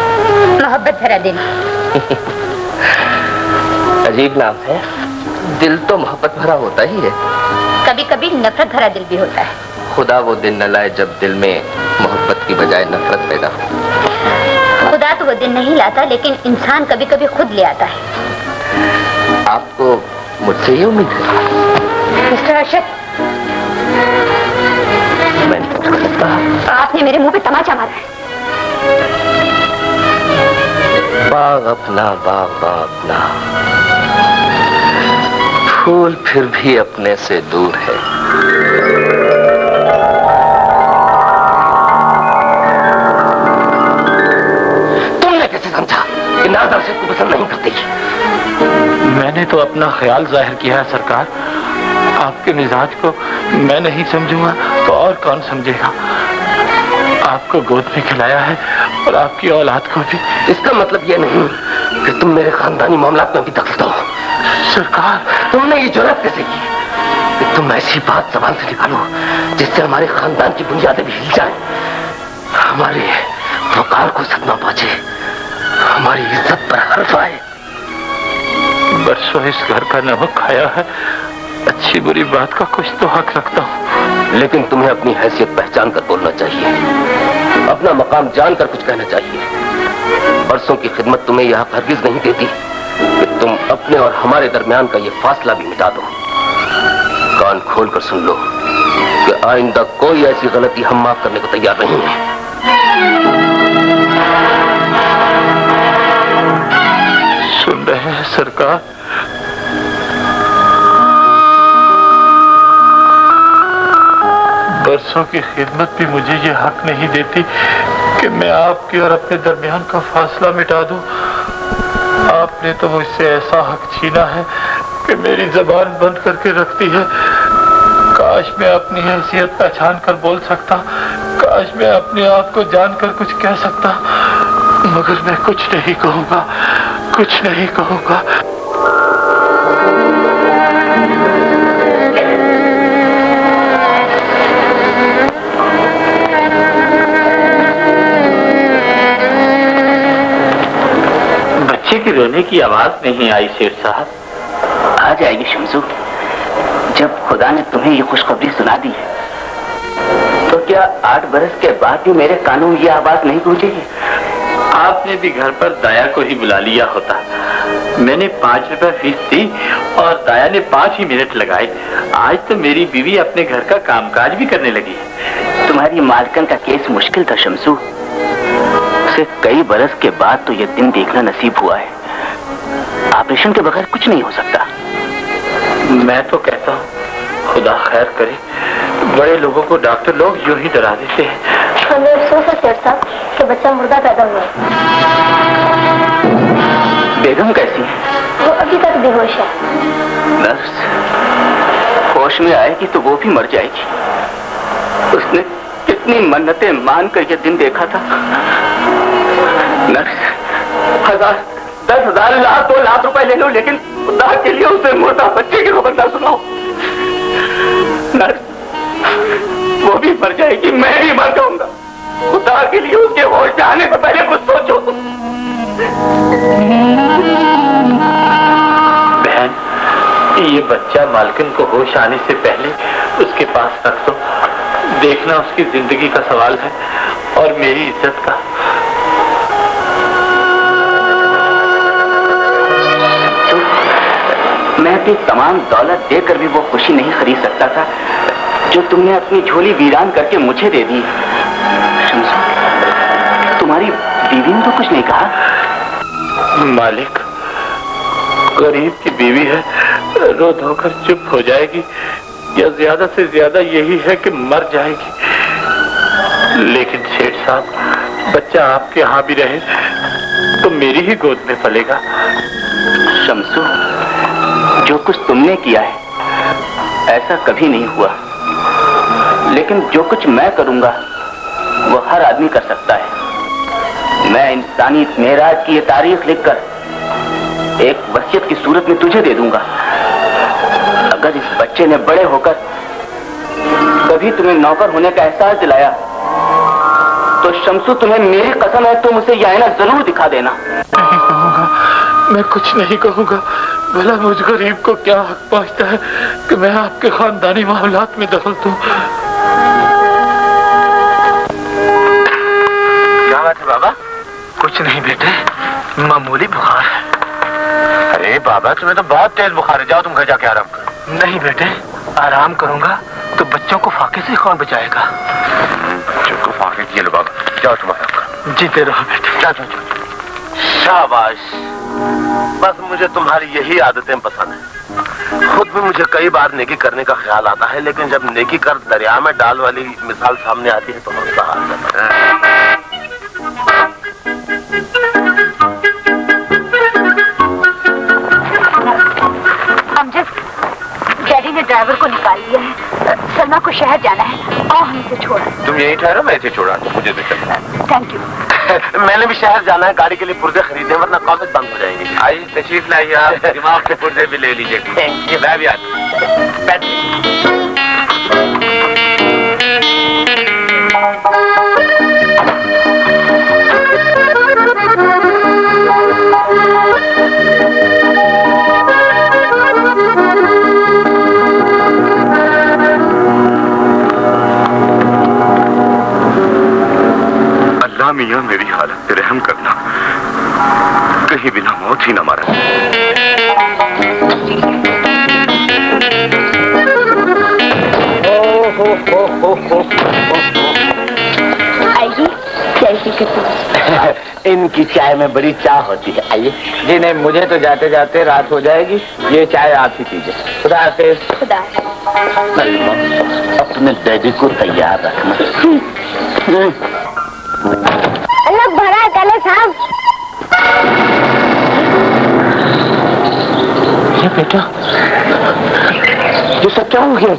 मोहब्बत भरा दिल। अजीब नाम है। दिल तो मोहब्बत भरा होता ही है। कभी कभी नफरत भरा दिल भी होता है। खुदा वो दिन न लाए जब दिल में मोहब्बत की बजाय नफरत पैदा हो। खुदा तो वो दिन नहीं लाता, लेकिन इंसान कभी कभी खुद ले आता है। आपको मुझसे ये उम्मीद है? मिस्टर अर्शद, मैंने कुछ गलत कहा? आपने मेरे मुंह पे तमाचा मारा है। बाग अपना, बाग अपना, फूल फिर भी अपने से दूर है। तुमने कैसे समझा कि नाज़ अर्शद को पसंद नहीं करती? मैंने तो अपना ख्याल जाहिर किया है सरकार। आपके मिजाज को मैं नहीं समझूंगा तो और कौन समझेगा। आपको गोद में खिलाया है और आपकी औलाद को भी। इसका मतलब ये नहीं कि तुम मेरे खानदानी मामलात में भी दखल दो। सरकार, तुमने ये जुर्रत कैसे की कि तुम ऐसी बात जबान से निकालो जिससे हमारे खानदान की बुनियादें भी हिल जाए, हमारे वकार को सदमा पहुंचे, हमारी इज्जत पर हर्फ आए। बरसों इस घर का नमक खाया है, अच्छी बुरी बात का कुछ तो हक रखता हूँ। लेकिन तुम्हें अपनी हैसियत पहचान कर बोलना चाहिए, अपना मकाम जानकर कुछ कहना चाहिए। बरसों की खिदमत तुम्हें यह हरगिज नहीं देती कि तुम अपने और हमारे दरमियान का ये फासला भी मिटा दो। कान खोलकर सुन लो कि आइंदा कोई ऐसी गलती हम माफ करने को तैयार नहीं है। सुन रहे हैं सरकार? बरसों की खिदमत भी मुझे ये हक नहीं देती कि मैं आपकी और अपने दरमियान का फासला मिटा दूं। आपने तो मुझसे ऐसा हक छीना है कि मेरी जबान बंद करके रखती है। काश मैं अपनी हैसियत पहचान कर बोल सकता, काश मैं अपने आप को जानकर कुछ कह सकता, मगर मैं कुछ नहीं कहूंगा, कुछ नहीं कहूंगा। बच्चे के रोने की आवाज नहीं आई शेर साहब। आ जाएगी शमसू। जब खुदा ने तुम्हें ये खुशखबरी सुना दी है तो क्या 8 बरस के बाद भी मेरे कानों में ये आवाज नहीं पहुंचेगी? आपने भी घर पर दाया को ही बुला लिया होता। मैंने 5 रुपए फीस दी और दाया ने 5 ही मिनट लगाए। आज तो मेरी बीवी अपने घर का कामकाज भी करने लगी। तुम्हारी मालकन का केस मुश्किल था शमसू। उसे कई बरस के बाद तो ये दिन देखना नसीब हुआ है। ऑपरेशन के बगैर कुछ नहीं हो सकता। मैं तो कहता हूँ खुदा खैर करे। बड़े लोगों को डॉक्टर लोग यूं ही डरा देते हैं। हमें अफसोस है सेठ साहब कि बच्चा मुर्दा पैदा हुआ। बेगम कैसी है? वो अभी तक बेहोश है। नर्स, होश में आएगी तो वो भी मर जाएगी। उसने कितनी मन्नतें मानकर ये दिन देखा था। नर्स, 1000, 10,000, लाख, 2 लाख रुपए ले लो, लेकिन खुदा के लिए उसे मुर्दा बच्चे की खबर ना सुनाओ। नर्स, वो भी मर जाएगी, मैं भी मर जाऊंगा। खुदा के लिए उसके होश जाने से पहले कुछ सोचो। बहन, ये बच्चा मालकिन को होश आने से पहले उसके पास रख दो। देखना उसकी जिंदगी का सवाल है और मेरी इज्जत का। मैं अपनी तमाम दौलत देकर भी वो खुशी नहीं खरीद सकता था जो तुमने अपनी झोली वीरान करके मुझे दे दी। शमसू, तुम्हारी बीवी ने तो कुछ नहीं कहा? मालिक, गरीब की बीवी है, रो धोकर चुप हो जाएगी या ज्यादा से ज्यादा यही है कि मर जाएगी। लेकिन सेठ साहब, बच्चा आपके यहाँ भी रहे तो मेरी ही गोद में पलेगा। शमसू, जो कुछ तुमने किया है ऐसा कभी नहीं हुआ, लेकिन जो कुछ मैं करूंगा वो हर आदमी कर सकता है। मैं इंसानी मेराज की ये तारीख लिखकर एक वसीयत की सूरत में तुझे दे दूंगा। अगर इस बच्चे ने बड़े होकर कभी तुम्हें नौकर होने का एहसास दिलाया तो शमसू, तुम्हें मेरी कसम है, तुम उसे यह आईना जरूर दिखा देना। नहीं कहूँगा, मैं कुछ नहीं कहूँगा। भला मुझ गरीब को क्या हक पहुँचता है कि मैं आपके खानदानी मामलात में दखल दूं। क्या बात है बाबा? कुछ नहीं बेटे, मामूली बुखार है। अरे बाबा, तुम्हें तो बहुत तेज बुखार है, जाओ तुम घर जाके आराम करो। नहीं बेटे, आराम करूंगा तो बच्चों को फाके से कौन बचाएगा? चुप फाके ये लो बाबा, जाओ तुम आराम करो। जीते रहो बेटे। जाओ। शाबाश, बस मुझे तुम्हारी यही आदतें पसंद है। खुद भी मुझे कई बार नेकी करने का ख्याल आता है, लेकिन जब नेकी कर दरिया में डाल वाली मिसाल सामने आती है तो हौसला हार जाता है। डैडी ने ड्राइवर को निकाल लिया है। सलमा को शहर जाना है और हम इसे छोड़। तुम यहीं ठहरो, मैं इसे छोड़ा, मुझे भी चलना। Thank you. मैंने भी शहर जाना है, गाड़ी के लिए पुर्जे खरीदे, वरना कॉलेज बंद हो जाएंगे। आइए तशरीफ लाइए, आप दिमाग के पुर्जे भी ले लीजिए। मैं भी आता। बैठिए। मियां मेरी हालत पे रहम करना, कहीं बिना मौत ही न मारा। आइए, चाय पीकर। इनकी चाय में बड़ी चाह होती है। आइए। जी नहीं, मुझे तो जाते जाते रात हो जाएगी, ये चाय आप ही पीजिए। खुदा हाफिज। खुदा। अपने डैडी को तैयार रखना। अलग भरा कले साहब। ये बेटा, ये सब क्या हो गया?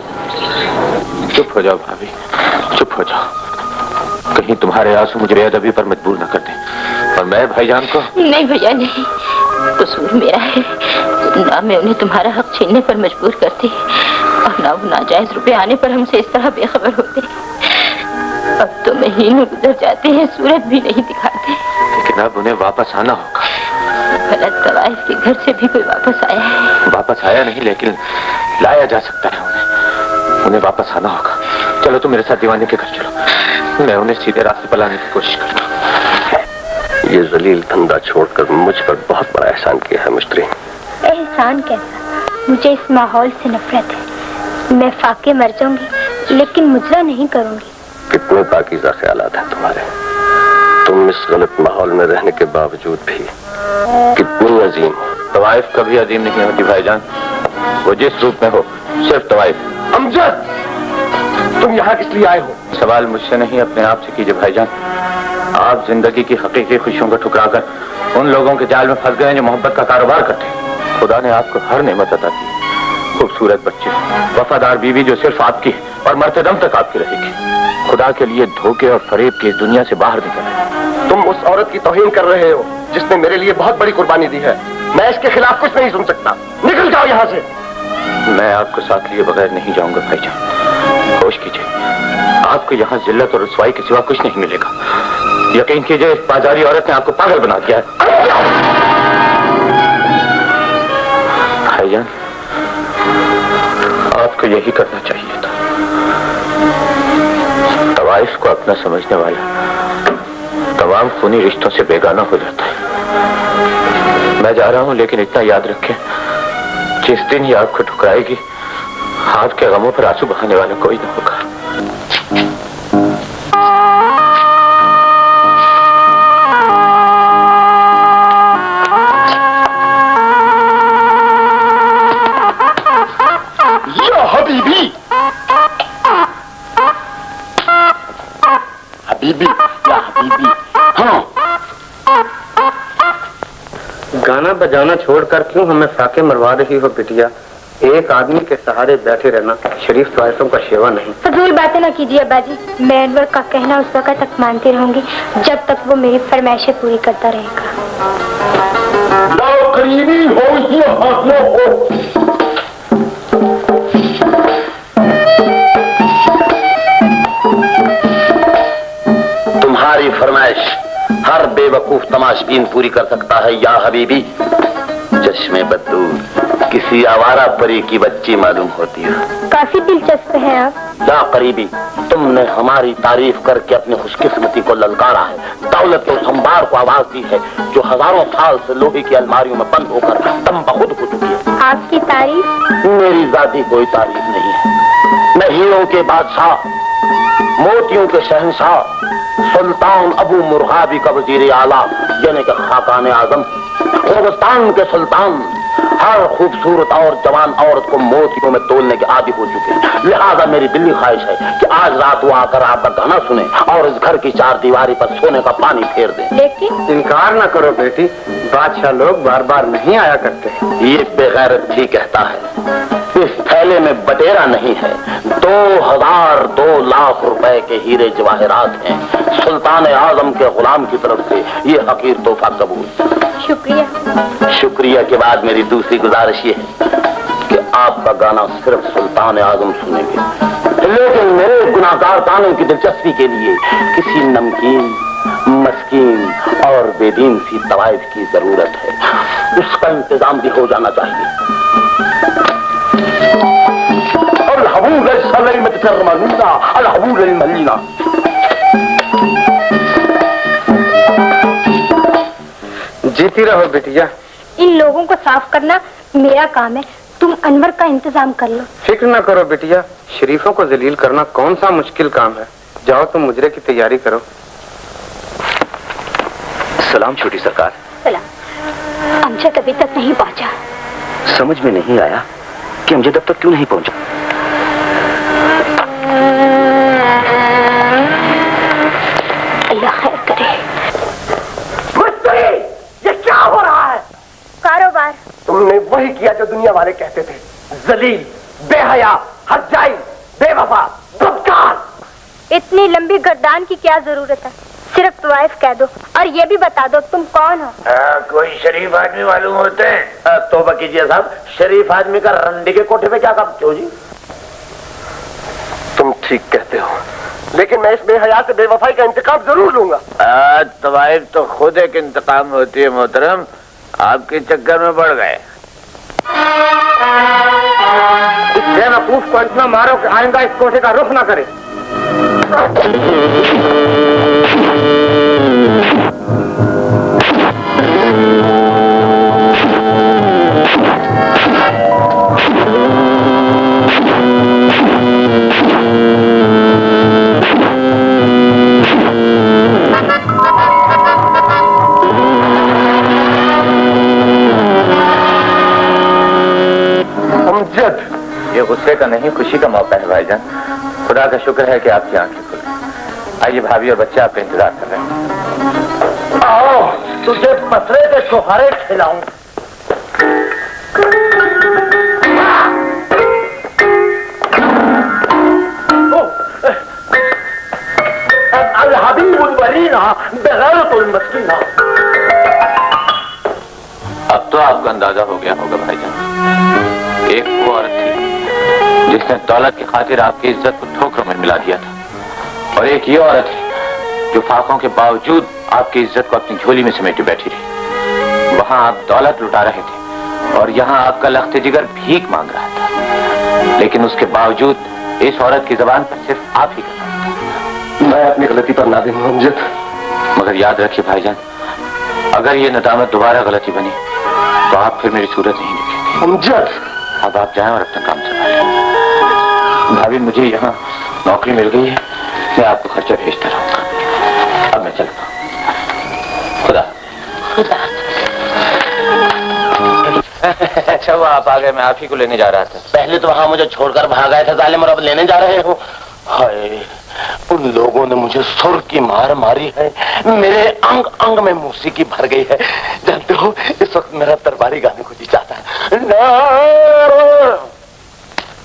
चुप हो जाओ भाभी, चुप हो जाओ। कहीं तुम्हारे आंसू मुझे बेअदबी पर मजबूर न कर दें। और मैं भाईजान को। नहीं भैया नहीं, कसूर मेरा है। ना मैं उन्हें तुम्हारा हक छीनने पर मजबूर करती और ना वो नाजायज रुपए आने पर हमसे इस तरह बेखबर होते। अब तो महीनों गुजर जाते हैं, सूरत भी नहीं दिखाते। लेकिन अब उन्हें वापस आना होगा। भला तवाइफ के घर से भी कोई वापस आया है? वापस आया नहीं, लेकिन लाया जा सकता है। उन्हें वापस आना होगा। चलो तुम मेरे साथ दीवाने के घर चलो, मैं उन्हें सीधे रास्ते पर लाने की कोशिश करता हूँ। ये जलील धंधा छोड़कर मुझ पर बहुत बड़ा एहसान किया है मिस्त्री। एहसान कैसा? मुझे इस माहौल से नफरत है। मैं फाके मर जाऊंगी लेकिन मुजरा नहीं करूंगी। कितने पाकीज़ा ख्यालात हैं तुम्हारे। तुम इस गलत माहौल में रहने के बावजूद भी कितनी अजीम हो। तवाइफ कभी अजीम नहीं होती भाईजान, वो जिस रूप में हो, सिर्फ तवाइफ। अमजद, तुम यहाँ किस लिए आए हो? सवाल मुझसे नहीं, अपने आप से कीजिए भाईजान। आप जिंदगी की हकीकी खुशियों को ठुकराकर उन लोगों के जाल में फंस गए जो मोहब्बत का कारोबार करते हैं। खुदा ने आपको हर नेमत अता की, खूबसूरत बच्चे, वफादार बीवी जो सिर्फ आपकी है और मरते दम तक आपकी रहेगी। खुदा के लिए धोखे और फरेब की इस दुनिया से बाहर निकल। तुम उस औरत की तौहीन कर रहे हो जिसने मेरे लिए बहुत बड़ी कुर्बानी दी है। मैं इसके खिलाफ कुछ नहीं सुन सकता। निकल जाओ यहाँ से। मैं आपको साथ लिए बगैर नहीं जाऊंगा भाईजान। होश कीजिए, आपको यहाँ जिल्लत और रुसवाई के सिवा कुछ नहीं मिलेगा। यकीन कीजिए, इस बाजारी औरत ने आपको पागल बना दिया है। भाईजान, आपको यही करना चाहिए था। तवाइफ को अपना समझने वाला तमाम खूनी रिश्तों से बेगाना हो जाता है। मैं जा रहा हूं, लेकिन इतना याद रखें, जिस दिन ये आपको ठुकराएगी, हाथ के गमों पर आंसू बहाने वाला कोई न होगा। हबीबी, या हबीबी। हाँ, गाना बजाना छोड़कर क्यों हमें फाके मरवा रही हो बिटिया? एक आदमी के सहारे बैठे रहना शरीफ ख्वाहिशों का शेवा नहीं। फजूल बातें ना कीजिए अब्बाजी। मैं अनवर का कहना उस वक्त तक मानती रहूंगी जब तक वो मेरी फरमाइशें पूरी करता रहेगा। करीबी हो ये हाथों हो। तुम्हारी फरमाइश हर बेवकूफ तमाशबीन पूरी कर सकता है या हबीबी। चश्मे बदूर किसी आवारा परी की बच्ची मालूम होती है। काफी दिलचस्प है आप। या करीबी, तुमने हमारी तारीफ करके अपनी खुशकिस्मती को ललकारा है, दौलत के उस अंबार को आवाज दी है जो हजारों साल से लोहे की अलमारियों में बंद होकर दम बखुद हो चुकी है। आपकी तारीफ? मेरी जाती कोई तारीफ नहीं है। मैं हीरों के बादशाह, मोतियों के शहंशाह, सुल्तान अबू मुरहाबी का वजीर आला यानी कि खाकान आजम, हिंदुस्तान के सुल्तान हर खूबसूरत और जवान औरत को मोतियों में तोलने के आदी हो चुके हैं। लिहाजा मेरी दिल्ली ख्वाहिश है कि आज रात वो आकर आपका गाना सुने और इस घर की चार दीवारी पर सोने का पानी फेर दें। लेकिन इनकार न करो बेटी, बादशाह लोग बार बार नहीं आया करते। ये बेगैरत भी कहता है इस थैले में बटेरा नहीं है, 2 लाख रुपए के हीरे जवाहरात हैं। सुल्तान आजम के गुलाम की तरफ से ये हकीर तोहफा कबूल। शुक्रिया। शुक्रिया के बाद मेरी दूसरी गुजारिश ये है कि आपका गाना सिर्फ सुल्तान आजम सुनेंगे, लेकिन मेरे गुनाहगार कानों की दिलचस्पी के लिए किसी नमकीन, मस्कीन और बेदीन सी तवाइफ की जरूरत है। उसका इंतजाम भी हो जाना चाहिए। जीती रहो बेटिया। इन लोगों को साफ करना मेरा काम है, तुम अनवर का इंतजाम कर लो। फिक्र न करो बेटिया, शरीफों को जलील करना कौन सा मुश्किल काम है। जाओ तुम मुजरे की तैयारी करो। सलाम छोटी सरकार। सलाम। अमजद अभी तक नहीं पहुंचा। समझ में नहीं आया कि अमजद अब तक क्यों नहीं पहुंचा। अल्लाह खैर करे। ये क्या हो रहा है? कारोबार। तुमने वही किया जो दुनिया वाले कहते थे, जलील, बेहया, हज्जाई, बेवफा, बदकार। इतनी लंबी गर्दान की क्या जरूरत है, सिर्फ तवाइफ कह दो और ये भी बता दो तुम कौन हो। कोई शरीफ आदमी मालूम होते हैं? तौबा कीजिए साहब, शरीफ आदमी का रंडी के कोठे पे क्या काम क्यों जी? तुम ठीक कहते हो, लेकिन मैं इस बेहया से बेवफाई का इंतकाम जरूर लूंगा। तवाइफ तो खुद एक इंतकाम होती है मोहतरम, आपके चक्कर में पड़ गए। इस बेवकूफ को इतना मारो कि आइंदा इस कोठे का रुख न करे। ये गुस्से का नहीं, खुशी का मौका है भाईजान। खुदा का शुक्र है कि आपकी आंखें खुल गई। आइए भाभी और बच्चे आपका इंतजार कर रहे हैं। आओ तुझे पसरे के छोहारे खिलाऊं। अब तो आपको अंदाजा हो गया होगा भाईजान, एक वो औरत थी जिसने दौलत की खातिर आपकी इज्जत को ठोकरों में मिला दिया था, और एक ये औरत है जो फाकों के बावजूद आपकी इज्जत को अपनी झोली में समेटे बैठी रही। वहां आप दौलत लुटा रहे थे और यहाँ आपका लख्त जिगर भीख मांग रहा था, लेकिन उसके बावजूद इस औरत की जबान पर सिर्फ आप ही का नाम था। मैं अपनी गलती पर नादिम हूं अमजद, मगर याद रखिए भाईजान, अगर ये नदामत दोबारा गलती बनी तो आप फिर मेरी सूरत नहीं देखेंगे। अमजद, अब आप जाएं और अपना काम संभालें। भाभी मुझे यहाँ नौकरी मिल गई है, मैं आपको खर्चा भेजता रहूंगा। अब मैं चलता हूँ। खुदा खुदा। अच्छा वो आप आ गए, मैं आप ही को लेने जा रहा था। पहले तो वहां मुझे छोड़कर भाग आए थे जालिम, और अब लेने जा रहे हो। हाय, उन लोगों ने मुझे सुर की मार मारी है, मेरे अंग अंग में मौसीकी भर गई है। जानते हो इस वक्त मेरा दरबारी गाने को जी चाहता है।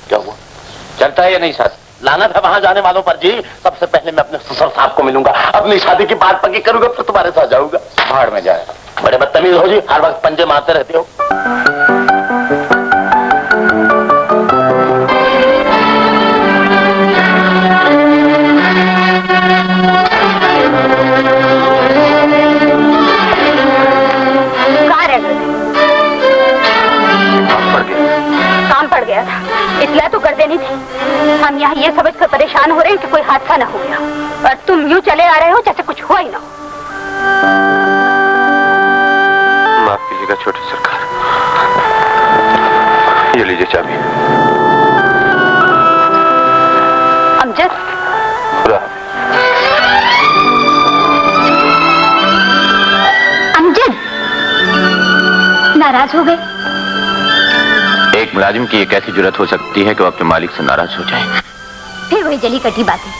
क्या हुआ, चलता है या नहीं साथ? लानत है वहां जाने वालों पर जी। सबसे पहले मैं अपने ससुर साहब को मिलूंगा, अपनी शादी की बात पक्की करूंगा, फिर तुम्हारे साथ जाऊंगा। भाड़ में जाए। बड़े बदतमीज हो जी, हर वक्त पंजे मारते रहते हो। काम पड़ गया था, इतला तो कर देनी थी। हम यहाँ ये समझ कर परेशान हो रहे हैं कि कोई हादसा न हो गया, और तुम यूं चले आ रहे हो जैसे कुछ हुआ ही ना हो। माफ कीजिएगा छोटे सरकार, ये लीजिए चाबी। अमजद, अमजद नाराज हो गए? एक मुलाजिम की एक ऐसी जुर्रत हो सकती है कि वो अपने मालिक से नाराज हो जाए। फिर वही जली कटी बातें।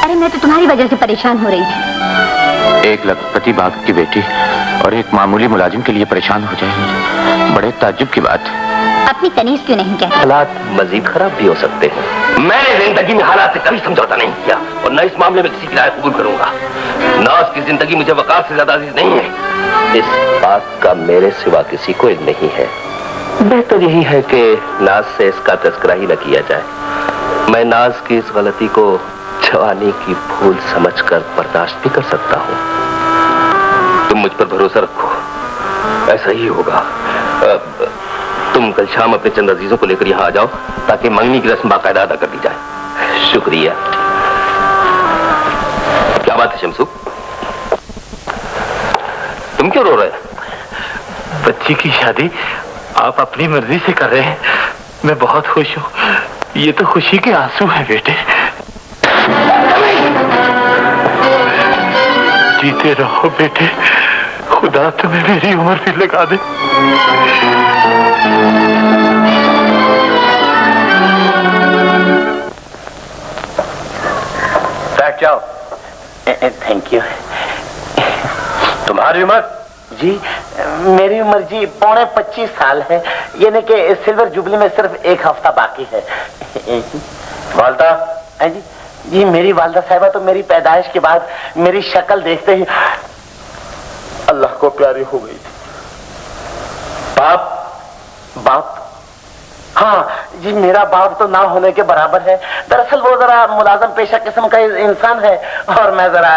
अरे मैं तो तुम्हारी वजह से परेशान हो रही थी। एक लखपति बाग की बेटी और एक मामूली मुलाजिम के लिए परेशान हो जाए, बड़े ताज्जुब की बात। अपनी तनीज क्यों नहीं कहते? हालात मजीद खराब भी हो सकते हैं। मैंने जिंदगी में हालात से कभी समझौता नहीं किया, और न इस मामले में किसी की राय कबूल करूंगा। नाज की जिंदगी मुझे वकार से ज्यादा अजीज नहीं है। इस बात का मेरे सिवा किसी को इल्म नहीं है। बेहतर यही है कि नाज से इसका तस्करा ही न किया जाए। मैं नाज की इस गलती को जवानी की भूल समझकर बर्दाश्त भी कर सकता हूँ। तुम मुझ पर भरोसा रखो, ऐसा ही होगा। तुम कल शाम अपने चंद अजीजों को लेकर यहाँ आ जाओ, ताकि मंगनी की रस्म बाकायदा अदा कर दी जाए। शुक्रिया। क्या बात है शमसू, तुम क्यों रो रहे? बच्ची की शादी आप अपनी मर्जी से कर रहे हैं, मैं बहुत खुश हूँ। ये तो खुशी के आंसू हैं बेटे। जीते रहो बेटे, खुदा तुम्हें मेरी उम्र भी लगा दे। बैठ जाओ। Thank you. तुम्हारी उम्र? जी मेरी उम्र जी 25 साल है, यानी कि सिल्वर जुबली में सिर्फ एक हफ्ता बाकी है। वालदा? जी जी मेरी वालदा साहिबा तो मेरी पैदाइश के बाद मेरी शक्ल देखते ही अल्लाह को प्यारी हो गई थी। बाप? हाँ जी, मेरा बाप तो ना होने के बराबर है। दरअसल वो जरा मुलाजम पेशा किस्म का इंसान है, और मैं जरा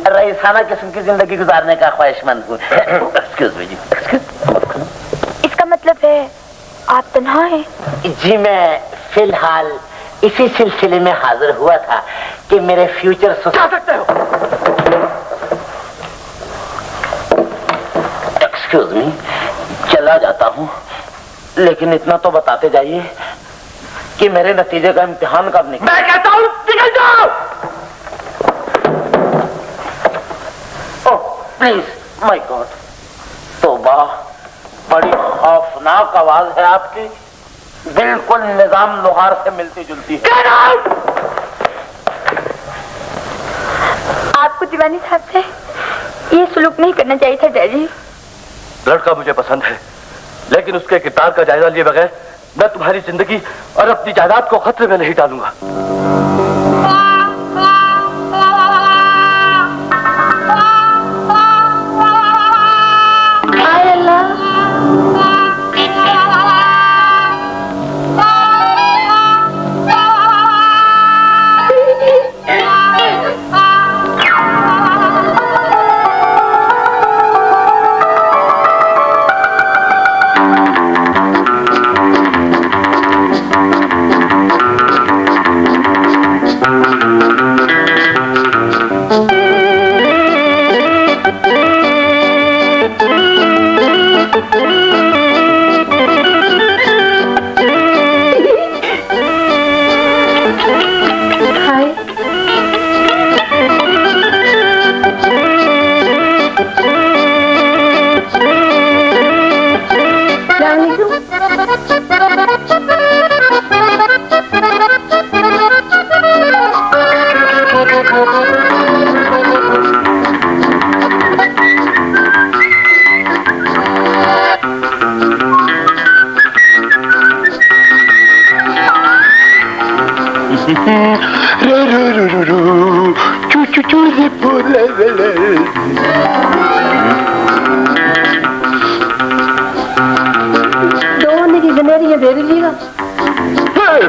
रईसाना किस्म की जिंदगी गुजारने का ख्वाहिशमंद हूँ। एक्सक्यूज मी जी, एक्सक्यूज। इसका मतलब है आप तन्हा हैं? जी मैं फिलहाल इसी सिलसिले में हाजिर हुआ था कि मेरे फ्यूचर जा सकते हो। एक्सक्यूज मी, चला जाता हूँ, लेकिन इतना तो बताते जाइए कि मेरे नतीजे का इम्तिहान कब निकले। मैं कहता हूँ निकल जाओ। ओह प्लीज, माय गॉड, तौबा, बड़ी खौफनाक आवाज है आपकी, बिल्कुल निजाम लोहार से मिलती जुलती है। आपको दीवानी साहब से ये सलूक नहीं करना चाहिए था डैडी। लड़का मुझे पसंद है, लेकिन उसके किरदार का जायजा लिए बगैर मैं तुम्हारी जिंदगी और अपनी जायदाद को खतरे में नहीं डालूंगा। रू रू रू रू रू चू चू चू जिपू ले ले ले। दोनों की जनेरी दे दीजिएगा।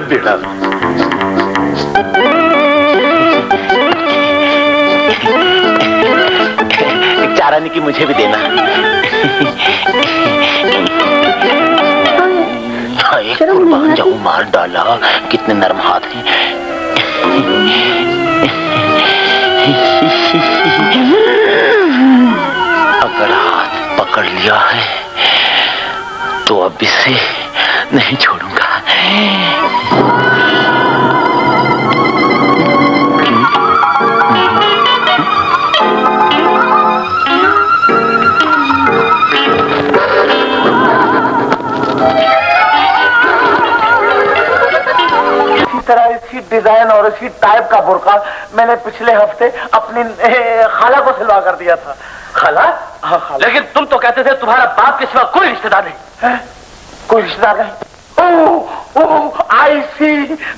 बेटा चारानी की मुझे भी देना। एक कुर्बान जाऊं मार डाला, कितने नरम हाथ हैं। अगर हाथ पकड़ लिया है तो अब इसे नहीं छोड़ूंगा। इसी डिजाइन और इसी टाइप का बुर्का मैंने पिछले हफ्ते अपनी खाला को सिलवा कर दिया था। खाला? हाँ खाला। लेकिन तुम तो कहते थे तुम्हारा बाप के सिवा कोई रिश्तेदार नहीं है? कोई रिश्तेदार नहीं? आई सी।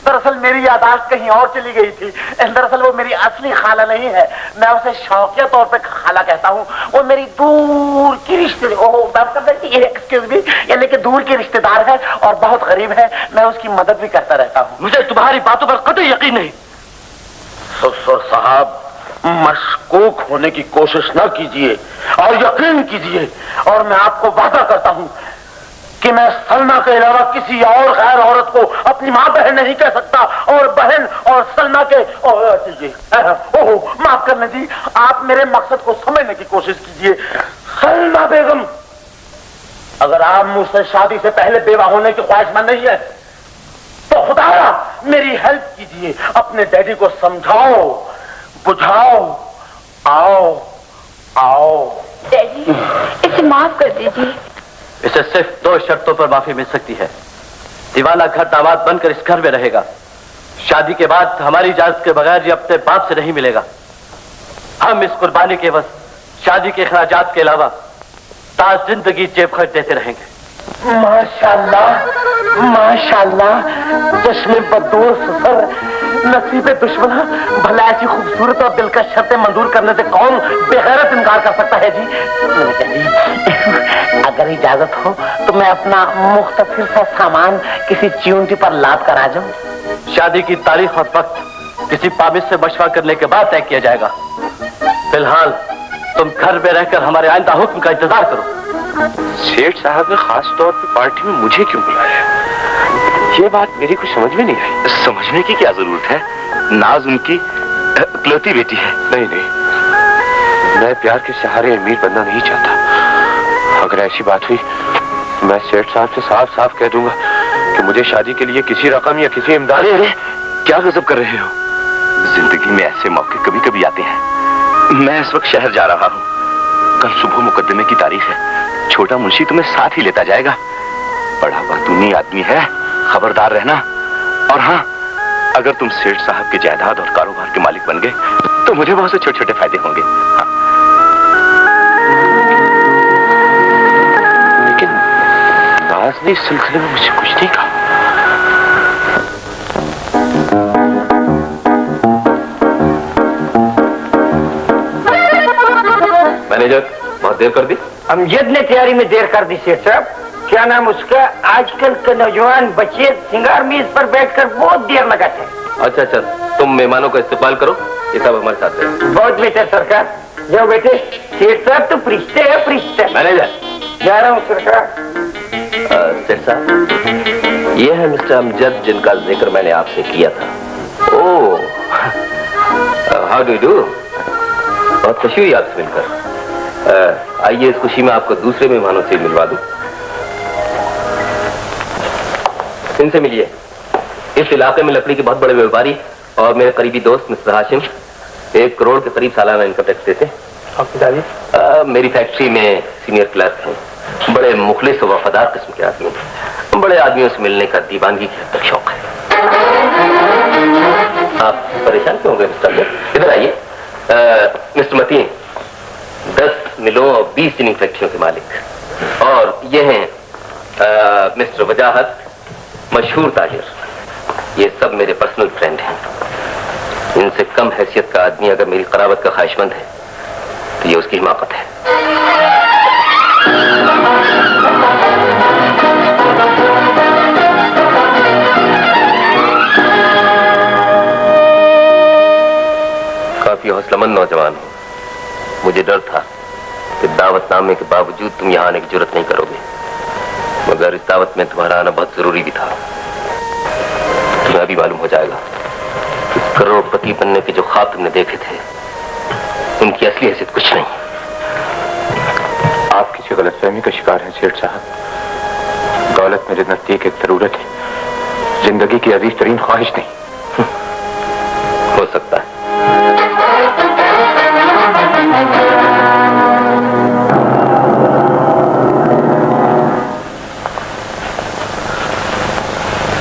दरअसल मेरी यादाश्त कहीं और चली गई थी। दरअसल वो मेरी असली खाला नहीं है, मैं उसे शौकिया तौर पे खाला कहता हूँ। वो मेरी दूर की यानी कि दूर की रिश्तेदार है और बहुत गरीब है। मैं उसकी मदद भी करता रहता हूँ। मुझे तुम्हारी बातों पर कतई यकीन नहीं। ससुर साहब, मशकूक होने की कोशिश न कीजिए और यकीन कीजिए, और मैं आपको वादा करता हूँ कि मैं सलमा के अलावा किसी और गैर औरत को अपनी माँ बहन नहीं कह सकता, और बहन और सलमा के माफ करना जी, आप मेरे मकसद को समझने की कोशिश कीजिए। सलमा बेगम, अगर आप मुझसे शादी से पहले बेवा होने की ख्वाहिशमंद नहीं है तो खुदारा मेरी हेल्प कीजिए, अपने डैडी को समझाओ, बुझाओ। आओ आओ। डैडी, इसे माफ कर दीजिए। इसे सिर्फ 2 शर्तों पर माफी मिल सकती है। दीवाना घर दामाद बनकर इस घर में रहेगा। शादी के बाद हमारी इजाजत के बगैर ये अपने बाप से नहीं मिलेगा। हम इस कुर्बानी के बस शादी के खर्चात के अलावा ताज जिंदगी जेब खर्च देते रहेंगे। माशाल्लाह, माशाल्लाह, चश्मे बदूर ससुर, नसीबे दुश्मना। भला ऐसी खूबसूरत और दिलकश शर्तें मंजूर करने से कौन बेगैरत इनकार कर सकता है जी? अगर इजाजत हो तो मैं अपना मुख्तसर सा सामान किसी चिमटी पर लाद कर आ जाऊं। शादी की तारीख और वक्त किसी पाबिज से मशवरा करने के बाद तय किया जाएगा। फिलहाल तुम घर में रहकर हमारे आइंदा हुक्म का इंतजार करो। सेठ साहब ने खास तौर पे पार्टी में मुझे क्यों बुलाया? ये बात मेरी कुछ समझ में नहीं आई। समझने की क्या जरूरत है, नाज उनकी इकलौती बेटी है। नहीं नहीं, मैं प्यार के सहारे अमीर बनना नहीं चाहता। अगर ऐसी बात हुई मैं सेठ साहब से साफ साफ कह दूंगा कि मुझे शादी के लिए किसी रकम या किसी इमदाद। अरे क्या गजब कर रहे हो, जिंदगी में ऐसे मौके कभी कभी आते हैं। मैं इस वक्त शहर जा रहा हूँ, कल सुबह मुकदमे की तारीख है। छोटा मुंशी तुम्हें साथ ही लेता जाएगा। बड़ा बदूनी आदमी है, खबरदार रहना। और हाँ, अगर तुम सेठ साहब के जायदाद और कारोबार के मालिक बन गए तो मुझे बहुत से छोटे छोटे फायदे होंगे। हाँ। लेकिन नाज ने इस सिलसिले में मुझे कुछ नहीं कहा। मैनेजर, बहुत देर कर दी। अमजद ने तैयारी में देर कर दी सेठ साहब। क्या नाम उसका? आजकल के नौजवान बच्चे सिंगार मेज पर बैठकर बहुत देर लगाते हैं। अच्छा अच्छा, तुम मेहमानों का इस्तेमाल करो, ये सब हमारे साथ है। बहुत बेहतर सरकार। जाओ बेटे, सेठ साहब तो फरिश्ते है, फरिश्ते। मैनेजर, जा रहा हूँ सरकार। सेठ साहब, ये है मिस्टर अमजद जिनका जिक्र मैंने आपसे किया था। ओह, हाउ डू डू? बहुत खुशी हुई आपसे मिलकर। आइए इस खुशी में आपको दूसरे मेहमानों से मिलवा दूं। इनसे मिलिए। इस इलाके में लकड़ी के बहुत बड़े व्यापारी और मेरे करीबी दोस्त मिस्टर हाशिम 1 करोड़ के करीब सालाना इनकम टैक्स देते हैं। मेरी फैक्ट्री में सीनियर क्लर्क हैं, बड़े मुखलिस और वफादार किस्म के आदमी। बड़े आदमियों से मिलने का दीवानगी के हद तक शौक है। आप परेशान क्यों हो गए मिस्टर? इधर आइए। मिस्टर मतीन 10 मिलों और 20 जिनिंग फैक्ट्रियों के मालिक, और ये हैं मिस्टर वजाहत, मशहूर ताजिर। ये सब मेरे पर्सनल फ्रेंड हैं। इनसे कम हैसियत का आदमी अगर मेरी करावत का ख्वाहिशमंद है तो ये उसकी हिमाकत है। काफी हौसलामंद नौजवान हो। मुझे डर था कि दावतनामे के बावजूद तुम यहाँ आने की जरूरत नहीं करोगे, मगर इस दावत में तुम्हारा आना बहुत जरूरी भी था। तुम्हें अभी मालूम हो जाएगा कि करोड़पति बनने के जो ख्वाब तुमने देखे थे उनकी असली हैसियत कुछ नहीं। आप किसी गलतफहमी का शिकार हैं सेठ साहब। दौलत मेरे नजदीक एक जरूरत है, जिंदगी की अजीज तरीन ख्वाहिश नहीं। हो सकता है।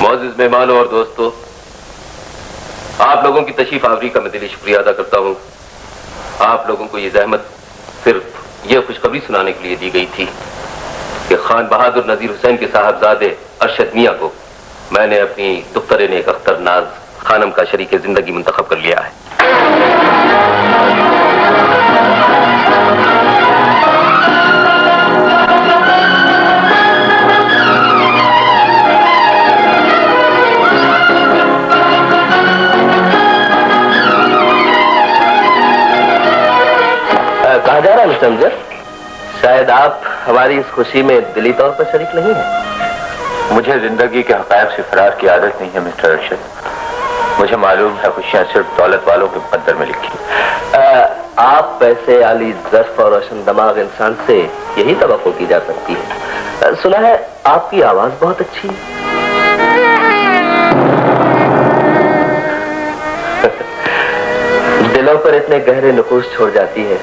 मौजूद मेहमानों और दोस्तों, आप लोगों की तशरीफ आवरी का मैं दिली शुक्रिया अदा करता हूं। आप लोगों को ये जहमत सिर्फ ये खुशखबरी सुनाने के लिए दी गई थी कि खान बहादुर नजीर हुसैन के साहबजादे अरशद मियां को मैंने अपनी दुख्तर नेक अख्तर नाज खानम का शरीक जिंदगी मुंतखब कर लिया है। कहा जा रहा है मिस्टर अमजद? शायद आप हमारी इस खुशी में दिली तौर पर शरीक नहीं है। मुझे जिंदगी के हक़ाइक़ से फरार की आदत नहीं है मिस्टर अरशद। मुझे मालूम है खुशियां सिर्फ दौलत वालों के मुकद्दर में लिखी। आप वैसे आली ज़र्फ़ और रोशन दमाग इंसान से यही तवक्को की जा सकती है। सुना है आपकी आवाज बहुत अच्छी है। दिलों पर इतने गहरे नुकूश छोड़ जाती है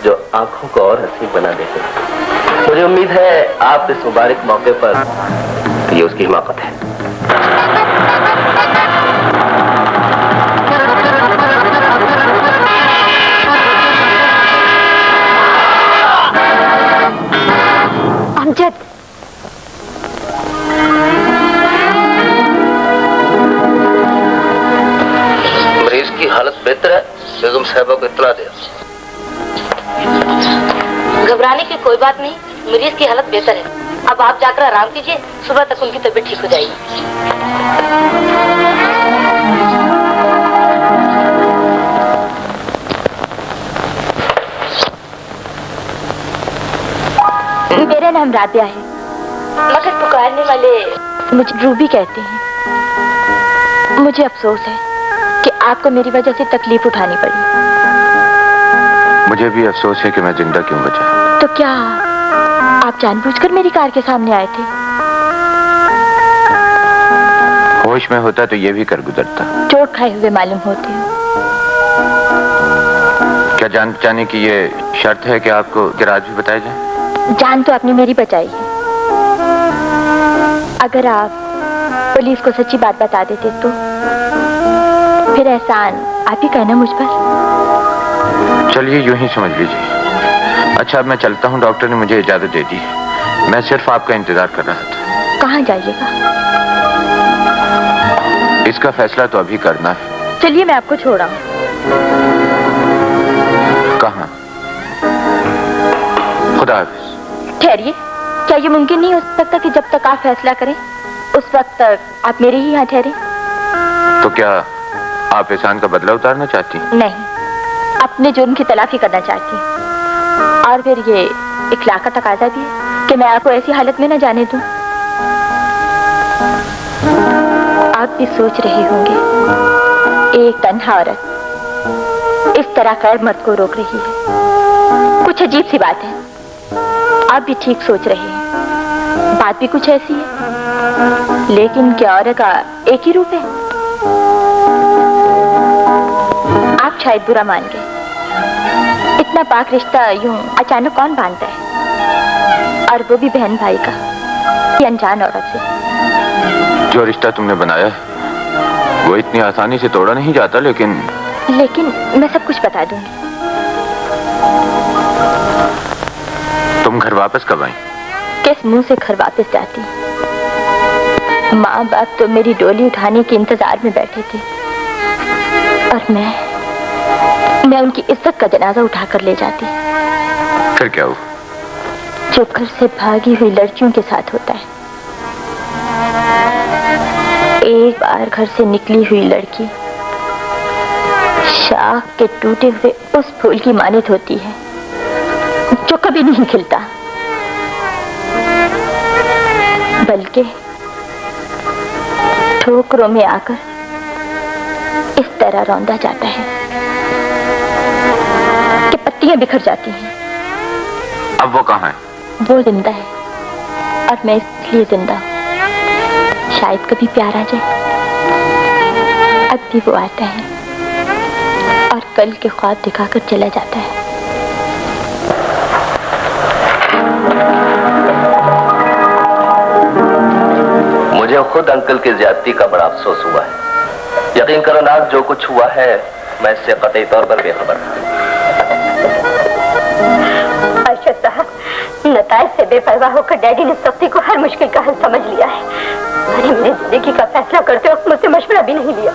जो आंखों को और हसीन बना देते हैं। मुझे उम्मीद है आप इस मुबारक मौके पर ये उसकी हिमाकत है। अमजद, मरीज की हालत बेहतर है, बेगम साहिबा को इत्तला दे। घबराने की कोई बात नहीं, मरीज की हालत बेहतर है। अब आप जाकर आराम कीजिए, सुबह तक उनकी तबीयत ठीक हो जाएगी। मेरा नाम राबिया है, मगर पुकारने वाले मुझे रूबी कहते हैं। मुझे अफसोस है कि आपको मेरी वजह से तकलीफ उठानी पड़ी। मुझे भी अफसोस है कि मैं जिंदा क्यों बचा। तो क्या आप जानबूझकर मेरी कार के सामने आए थे? होश में होता तो ये भी कर गुजरता। चोट खाए हुए मालूम होते हो। क्या जान बचाने की ये शर्त है कि आपको गैराज भी बताया जाए? जान तो आपने मेरी बचाई है। अगर आप पुलिस को सच्ची बात बता देते तो फिर एहसान आप ही कहना मुझ पर। चलिए यूं ही समझ लीजिए। अच्छा अब मैं चलता हूँ, डॉक्टर ने मुझे इजाजत दे दी है। मैं सिर्फ आपका इंतजार कर रहा था। कहाँ जाइएगा? इसका फैसला तो अभी करना है। चलिए मैं आपको छोड़ा हूँ। कहाँ? खुदा हाफिज। ठहरिए, क्या ये मुमकिन नहीं हो सकता कि जब तक आप फैसला करें उस वक्त तक आप मेरे ही यहाँ ठहरे? तो क्या आप एहसान का बदला उतारना चाहती? नहीं, अपने जुर्म की तलाफी करना चाहती हूँ। और फिर ये इखलाक का तकाजा भी है कि मैं आपको ऐसी हालत में न जाने दूं। आप भी सोच रहे होंगे एक तन्हा औरत इस तरह खैर मत को रोक रही है। कुछ अजीब सी बात है। आप भी ठीक सोच रहे हैं, बात भी कुछ ऐसी है। लेकिन क्या औरत का एक ही रूप है? आप शायद बुरा मान गए। इतना पाक रिश्ता यूं अचानक कौन बांधता है, और वो भी बहन भाई का, ये अनजान औरत से। जो रिश्ता तुमने बनाया वो इतनी आसानी से तोड़ा नहीं जाता। लेकिन मैं सब कुछ बता दूंगी। तुम घर वापस कब आई? किस मुंह से घर वापस जाती? माँ बाप तो मेरी डोली उठाने के इंतजार में बैठे थे और मैं उनकी इज्जत का जनाजा उठाकर ले जाती। फिर क्या हुआ? जो घर से भागी हुई लड़कियों के साथ होता है। एक बार घर से निकली हुई लड़की शाख के टूटे हुए उस फूल की मानित होती है जो कभी नहीं खिलता, बल्कि ठोकरों में आकर इस तरह रौंदा जाता है कि पत्तियां बिखर जाती हैं। अब वो कहाँ है? वो जिंदा है और मैं इसलिए जिंदा हूं। शायद कभी प्यार आ जाए। अब भी वो आता है और कल के ख्वाब दिखाकर चला जाता है। मुझे खुद अंकल की ज्यादती का बड़ा अफसोस हुआ है। यकीन करो नाज, जो कुछ हुआ है मैं इससे कतई तौर पर बेखबर था। अर्शद साहब, नताइज से बेपरवाह होकर डैडी ने सख्ती को हर मुश्किल का हल समझ लिया है। मैंने मेरी जिंदगी का फैसला करते वक्त मुझसे मशवरा भी नहीं लिया।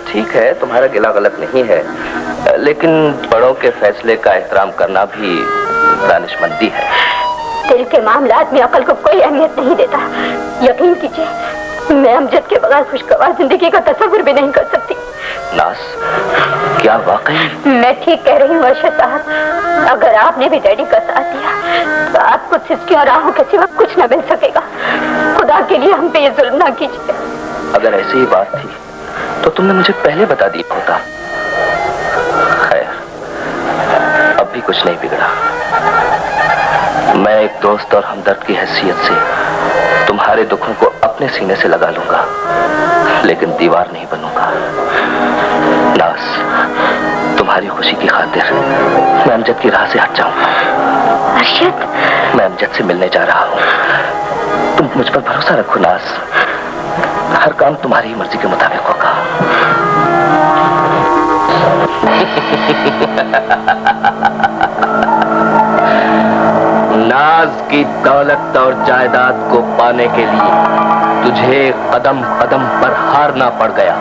ठीक है, तुम्हारा गिला गलत नहीं है, लेकिन बड़ों के फैसले का एहतराम करना भी दानिशमंदी है। दिल के मामलात में अकल को कोई अहमियत नहीं देता। यकीन कीजिए, मैं अमजद के बगैर खुशगवार जिंदगी का तस्वीर भी नहीं कर सकती। नास, क्या वाकई? मैं ठीक कह रही हूँ अर्शद साहब। अगर आपने भी डैडी का साथ दिया तो आपको सिसकी और राहों के सिवा कुछ न मिल सकेगा। खुदा के लिए हम पे ये जुल्म ना कीजिए। अगर ऐसी ही बात थी तो तुमने मुझे पहले बता दिया होता। खैर, अब भी कुछ नहीं बिगड़ा। मैं एक दोस्त और हमदर्द की हैसियत से तुम्हारे दुखों को अपने सीने से लगा लूंगा, लेकिन दीवार नहीं बनूंगा। नास, तुम्हारी खुशी की खातिर मैं अमजद की राह से हट जाऊंगा। अर्शद, मैं अमजद से मिलने जा रहा हूँ। तुम मुझ पर भरोसा रखो नास, हर काम तुम्हारी मर्जी के मुताबिक होगा। नाज की दौलत और जायदाद को पाने के लिए तुझे कदम कदम पर हारना पड़ गया।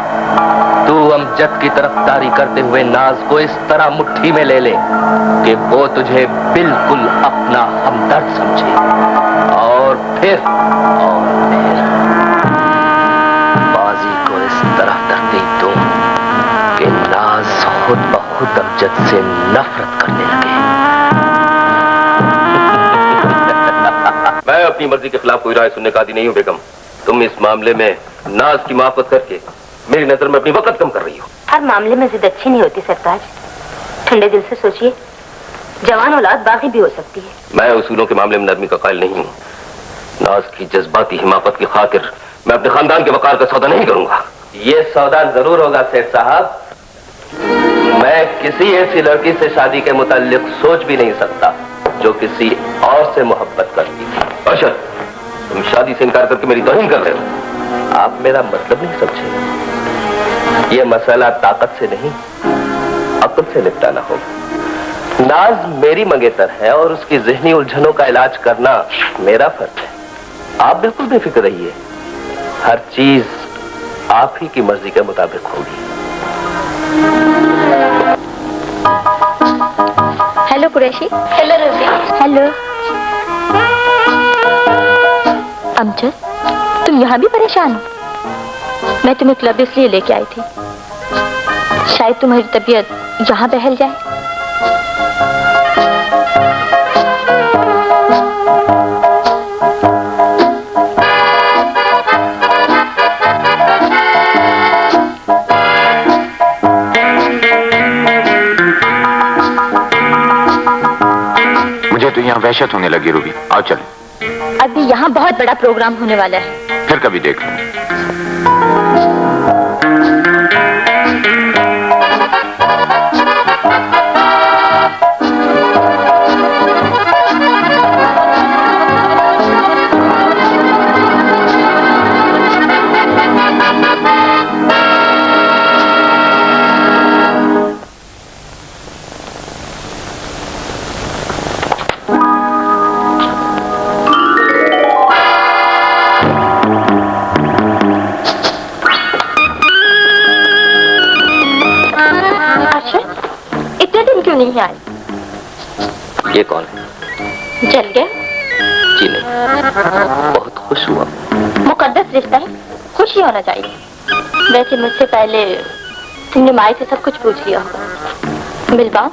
तू अमजद की तरफदारी करते हुए नाज को इस तरह मुट्ठी में ले ले कि वो तुझे बिल्कुल अपना हमदर्द समझे, और फिर बाजी को इस तरह तरतीब दो कि नाज खुद ब खुद अमजद से नफरत करने लगे। मैं अपनी मर्जी के खिलाफ कोई राय सुनने का आदी नहीं हूँ बेगम। तुम इस मामले में नाज की माफत करके मेरी नजर में अपनी वक्त कम कर रही हो। हर मामले में जिद अच्छी नहीं होती सरताज। ठंडे दिल से सोचिए, जवान औलाद बागी भी हो सकती है। मैं उसूलों के मामले में नरमी का कायल नहीं हूँ। नाज की जज्बाती हिमाकत की खातिर मैं अपने खानदान के वकार का सौदा नहीं करूंगा। ये सौदा जरूर होगा सेठ साहब। मैं किसी ऐसी लड़की से शादी के मुताल्लिक सोच भी नहीं सकता जो किसी और से मोहब्बत करती थी। अर्शद, तुम शादी से इनकार करके मेरी तौहीन कर रहे हो। आप मेरा मतलब नहीं समझे। ये मसला ताकत से नहीं, अक्ल से निपटाना होगा। नाज मेरी मंगेतर है और उसकी ज़हनी उलझनों का इलाज करना मेरा फर्ज है। आप बिल्कुल बेफिक्र रहिए, हर चीज आप ही की मर्जी के मुताबिक होगी। Hello Qureshi. Hello Ruby. Hello Amjad, तुम यहाँ भी परेशान हो? मैं तुम्हें क्लब इसलिए लेके आई थी, शायद तुम्हारी तबीयत यहाँ बहल जाए। मुझे तो यहाँ वहशत होने लगी रूबी। आओ चलो। अभी यहाँ बहुत बड़ा प्रोग्राम होने वाला है। फिर कभी देख लूंगा। नहीं आई। ये कौन है? जल गया? जी नहीं, बहुत खुश हुआ। मुकद्दस रिश्ता है, खुशी होना चाहिए। वैसे मुझसे पहले तुमने माई से सब कुछ पूछ लिया होगा। मिलवाऊं?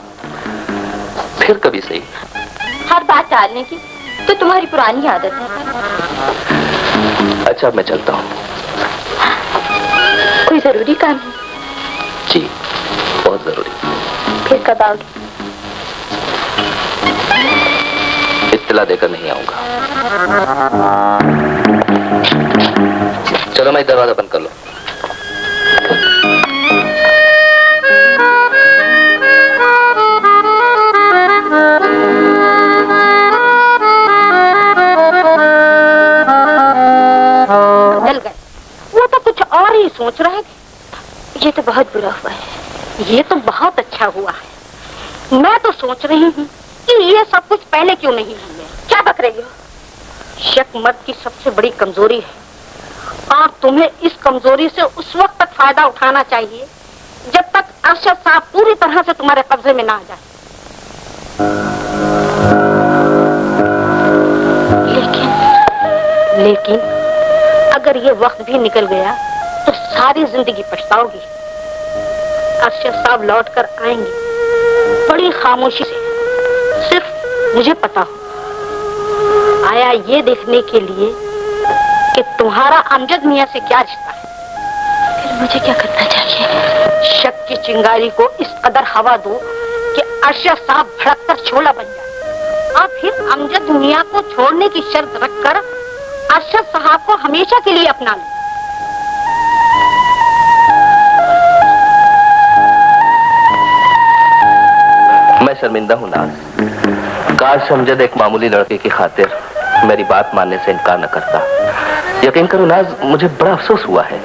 फिर कभी सही। हर बात टालने की तो तुम्हारी पुरानी आदत है। अच्छा, मैं चलता हूँ। कोई जरूरी काम है? जी, बहुत जरूरी। फिर कब आओगे? इत्तला देकर नहीं आऊंगा। चलो, मैं दरवाजा बंद कर लो। जल गए। वो तो कुछ और ही सोच रहे थे। ये तो बहुत बुरा हुआ है। ये तो बहुत अच्छा हुआ है। मैं तो सोच रही हूँ कि ये सब कुछ पहले क्यों नहीं हुआ। क्या बक रही हो? शक मर्द की सबसे बड़ी कमजोरी है और तुम्हें इस कमजोरी से उस वक्त तक फायदा उठाना चाहिए जब तक अरशद साहब पूरी तरह से तुम्हारे कब्जे में ना आ जाए। लेकिन अगर ये वक्त भी निकल गया तो सारी जिंदगी पछताओगी। अरशद साहब लौट कर आएंगे बड़ी खामोशी से, सिर्फ मुझे पता हो। आया ये देखने के लिए कि तुम्हारा अमजद मियां से क्या रिश्ता है। फिर मुझे क्या करना चाहिए? शक की चिंगारी को इस कदर हवा दो कि अरशद साहब भड़ककर छोला बन जाए और फिर अमजद मियां को छोड़ने की शर्त रखकर अरशद साहब को हमेशा के लिए अपना लो। मैं शर्मिंदा हूँ नाज। काश अमजद एक मामूली लड़के की खातिर मेरी बात मानने से इनकार न करता। यकीन करो नाज, मुझे बड़ा अफसोस हुआ है।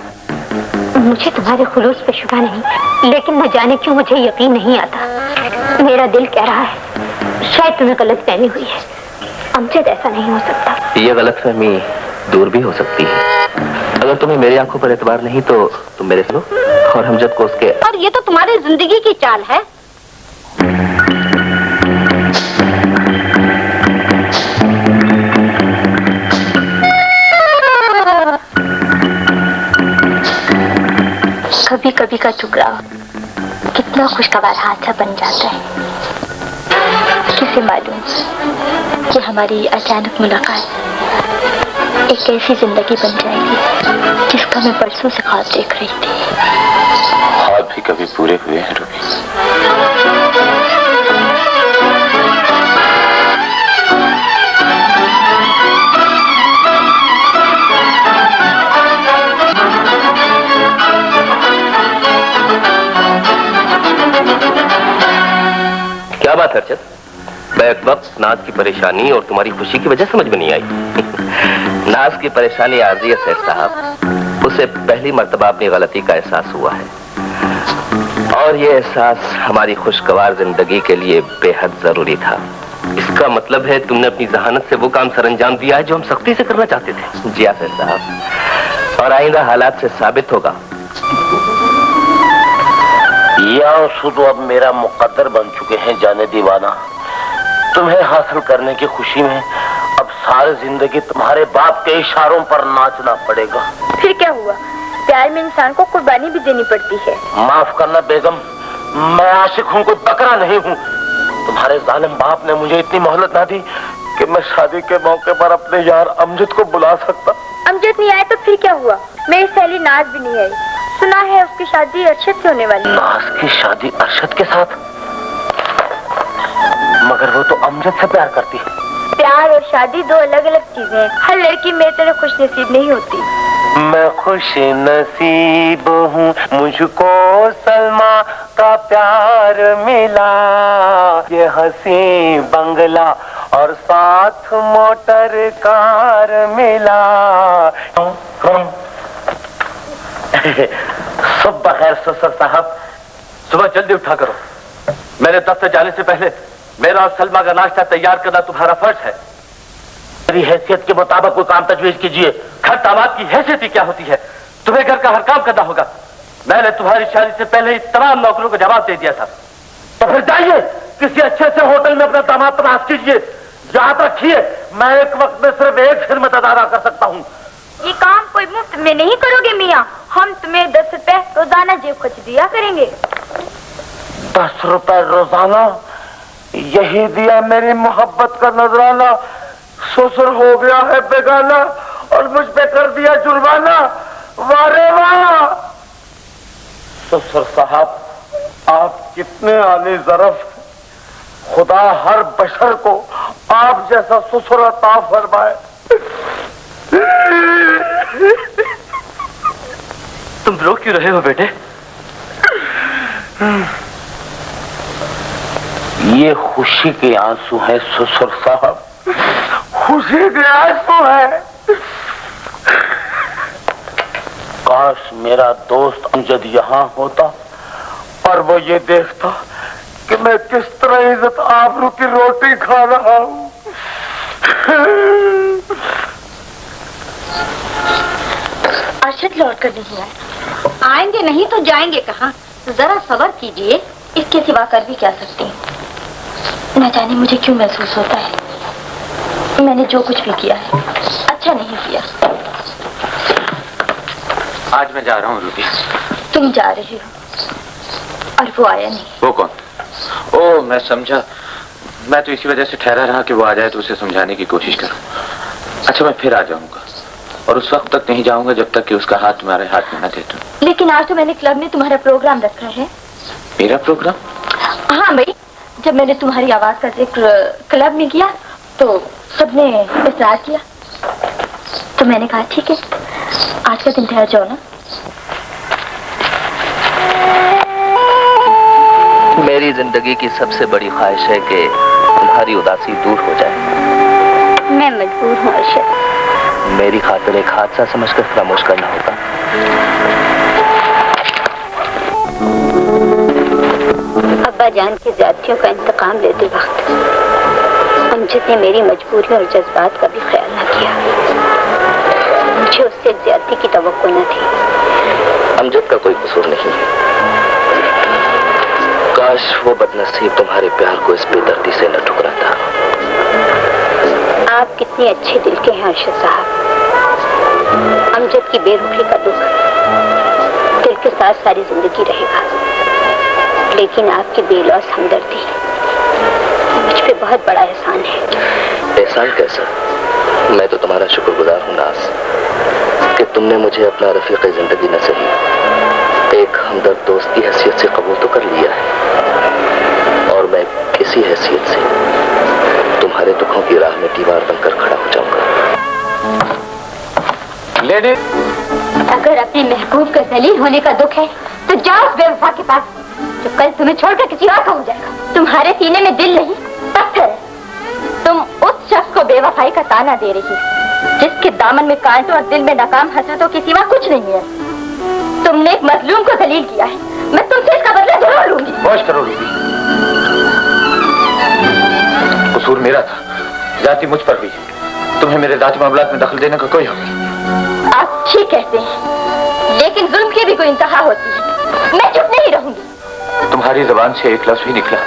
मुझे तुम्हारे खुलूस पे शुबा नहीं, लेकिन न जाने क्यों मुझे यकीन नहीं आता। मेरा दिल कह रहा है शायद तुम्हें गलतफहमी हुई है। अमजद ऐसा नहीं हो सकता। ये गलतफहमी दूर भी हो सकती है। अगर तुम्हें मेरी आंखों पर एतबार नहीं तो तुम मेरे सुनो और अमजद को उसके। और ये तो तुम्हारी जिंदगी की चाल है। कभी कभी का टुकड़ा कितना खुशगवार हादसा बन जाता है। किसे मालूम कि हमारी अचानक मुलाकात एक ऐसी जिंदगी बन जाएगी जिसका मैं परसों से ख्वाब देख रही थी। ख्वाब भी कभी पूरे हुए हैं रूबी। क्या बात है अर्चद? बैक वक्त नाज की परेशानी और तुम्हारी खुशी की वजह समझ में नहीं आई। नाज की परेशानी आरजी है सैयद साहब। उसे पहली मर्तबा अपनी गलती का एहसास हुआ है और ये एहसास हमारी खुशगवार जिंदगी के लिए बेहद जरूरी था। इसका मतलब है तुमने अपनी जहानत से वो काम सरअंजाम दिया है जो हम सख्ती से करना चाहते थे। जी हाँ सैयद साहब, और आइंदा हालात से साबित होगा। या शुद्ध अब मेरा मुकद्दर बन चुके हैं जाने दीवाना। तुम्हें हासिल करने की खुशी में अब सारी जिंदगी तुम्हारे बाप के इशारों पर नाचना पड़ेगा। फिर क्या हुआ? प्यार में इंसान को कुर्बानी भी देनी पड़ती है। माफ करना बेगम, मैं आशिक हूँ, कोई बकरा नहीं हूँ। तुम्हारे जालिम बाप ने मुझे इतनी मोहलत ना दी कि मैं शादी के मौके पर अपने यार अमजद को बुला सकता। अमजद नहीं आए तो फिर क्या हुआ? मेरी सहेली नाज भी नहीं आई। सुना है उसकी शादी अरशद से होने वाली है। नाज की शादी अरशद के साथ? मगर वो तो अमजद से प्यार करती है। प्यार और शादी दो अलग अलग चीजें हैं। हर लड़की मेरी तरह खुश नसीब नहीं होती। मैं खुश नसीब हूँ, मुझको सलमा का प्यार मिला। ये हंसी बंगला और साथ मोटर कार मिला। सुबह खैर ससुर साहब। सुबह जल्दी उठा करो। मेरे दफ्तर जाने से पहले मेरा और सलमा का नाश्ता तैयार करना तुम्हारा फर्ज है। मेरी हैसियत के मुताबिक कोई काम तजवीज कीजिए। घर दामाद की हैसियत ही क्या होती है? तुम्हें घर का हर काम करना होगा। मैंने तुम्हारी शादी से पहले ही तमाम नौकरों को जवाब दे दिया था। तो फिर जाइए, किसी अच्छे से होटल में अपना दामाद तलाश कीजिए। याद रखिए, मैं एक वक्त में सिर्फ एक फिल्म अदा कर सकता हूँ। ये काम कोई मुफ्त में नहीं करोगे मियाँ, हम तुम्हें 10 रुपए रोजाना जेब खर्च दिया करेंगे। 10 रुपए रोजाना? यही दिया मेरी मोहब्बत का नजराना। ससुर हो गया है बेगाना और मुझ पे कर दिया जुर्माना। वारे वाह! ससुर साहब, आप कितने आले ज़रफ़। खुदा हर बशर को आप जैसा ससुर अता फरमाए। तुम रो क्यों रहे हो बेटे? ये खुशी के आंसू हैं ससुर साहब, खुशी के आंसू हैं। काश मेरा दोस्त अमजद यहाँ होता और वो ये देखता कि मैं किस तरह इज्जत आबरू की रोटी खा रहा हूँ। अर्शद लौट कर नहीं आए। आएंगे नहीं तो जाएंगे कहाँ? जरा सब्र कीजिए, इसके सिवा कर भी क्या सकती हूँ। न जाने मुझे क्यों महसूस होता है मैंने जो कुछ भी किया है अच्छा नहीं किया। आज मैं जा रहा हूँ रूबी। तुम जा रहे हो और वो आया नहीं। वो कौन? ओ, मैं समझा। मैं तो इसी वजह से ठहरा रहा कि वो आ जाए तो उसे समझाने की कोशिश करूं। अच्छा, मैं फिर आ जाऊंगा और उस वक्त तक नहीं जाऊंगा जब तक कि उसका हाथ तुम्हारे हाथ में न दे दूं। लेकिन आज तो मैंने क्लब में तुम्हारा प्रोग्राम रखा है। मेरा प्रोग्राम? हाँ भाई, जब मैंने तुम्हारी आवाज का जिक्र क्लब में किया तो सबने इसरार किया, तो मैंने कहा ठीक है, आज का दिन ठहर जाओ ना। मेरी जिंदगी की सबसे बड़ी ख्वाहिश है कि तुम्हारी उदासी दूर हो जाए। मैं मजबूर हूँ अर्शद। मेरी खातिर एक हादसा समझकर खामोश करना होगा। अब्बा जान की ज्यादतियों का इंतकाम लेते वक्त अमजद ने मेरी मजबूरी और जज्बात का भी ख्याल न किया। मुझे उससे ज्यादती की तवक्को न थी। अमजद का कोई कसूर नहीं है। काश वो बदनसीब तुम्हारे प्यार को इस बेदर्दी से न ठुकराता। आप कितने अच्छे दिल के हैं अर्शद साहब। अमजद की बेरुखी का दुख दिल के साथ सारी जिंदगी रहेगा, लेकिन आपकी बेलौस हमदर्दी मुझ पे बहुत बड़ा एहसान है। एहसान कैसा? मैं तो तुम्हारा शुक्रगुजार हूँ नाज, कि तुमने मुझे अपना रफीक जिंदगी न सही एक हमदर्द दोस्त की हैसियत से कबूल तो कर लिया है, और मैं किसी हैसियत से तुम्हारे दुखों की राह में दीवार बनकर खड़ा हो जाऊंगा। लेडीज, अगर अपने महबूब का जलील होने का दुख है तो जाओ उस बेवफा के पास जो कल तुम्हें छोड़कर किसी और का हो जाएगा। तुम्हारे सीने में दिल नहीं पत्थर है। तुम उस शख्स को बेवफाई का ताना दे रही है जिसके दामन में कांटों और दिल में नाकाम हसरतों के सिवा कुछ नहीं है। तुमने एक मजलूम को जलील किया है, मैं तुमसे इसका बदला जरूर लूंगी। होश करो रूबी, कसूर मेरा था, जाती मुझ पर हुई। तुम्हें मेरे जाती मामलात में दखल देने का कोई हक नहीं। आप ठीक कहते हैं, लेकिन जुल्म की भी कोई इंतहा होती है। मैं चुप नहीं रहूंगी। तुम्हारी जबान से एक लफ्ज भी निकला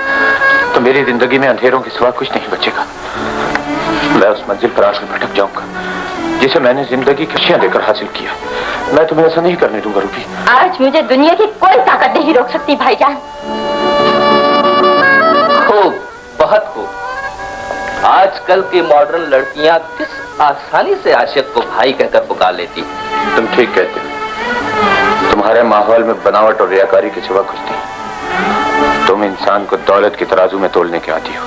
तो मेरी जिंदगी में अंधेरों के सिवा कुछ नहीं बचेगा। मैं उस मंजिल पर आकर भटक जाऊंगा जिसे मैंने जिंदगी की खुशियां देकर हासिल किया। मैं तुम्हें ऐसा नहीं करने दूंगा रूबी। आज मुझे दुनिया की कोई ताकत नहीं रोक सकती भाईजान। खूब, बहुत खूब। आजकल की मॉडर्न लड़कियां किस आसानी से आशिक को भाई कहकर पुकार लेती। तुम ठीक कहते हो। तुम्हारे माहौल में बनावट और रियाकारी के सिवा कुछ नहीं। तुम इंसान को दौलत की तराजू में तोलने के आदी हो।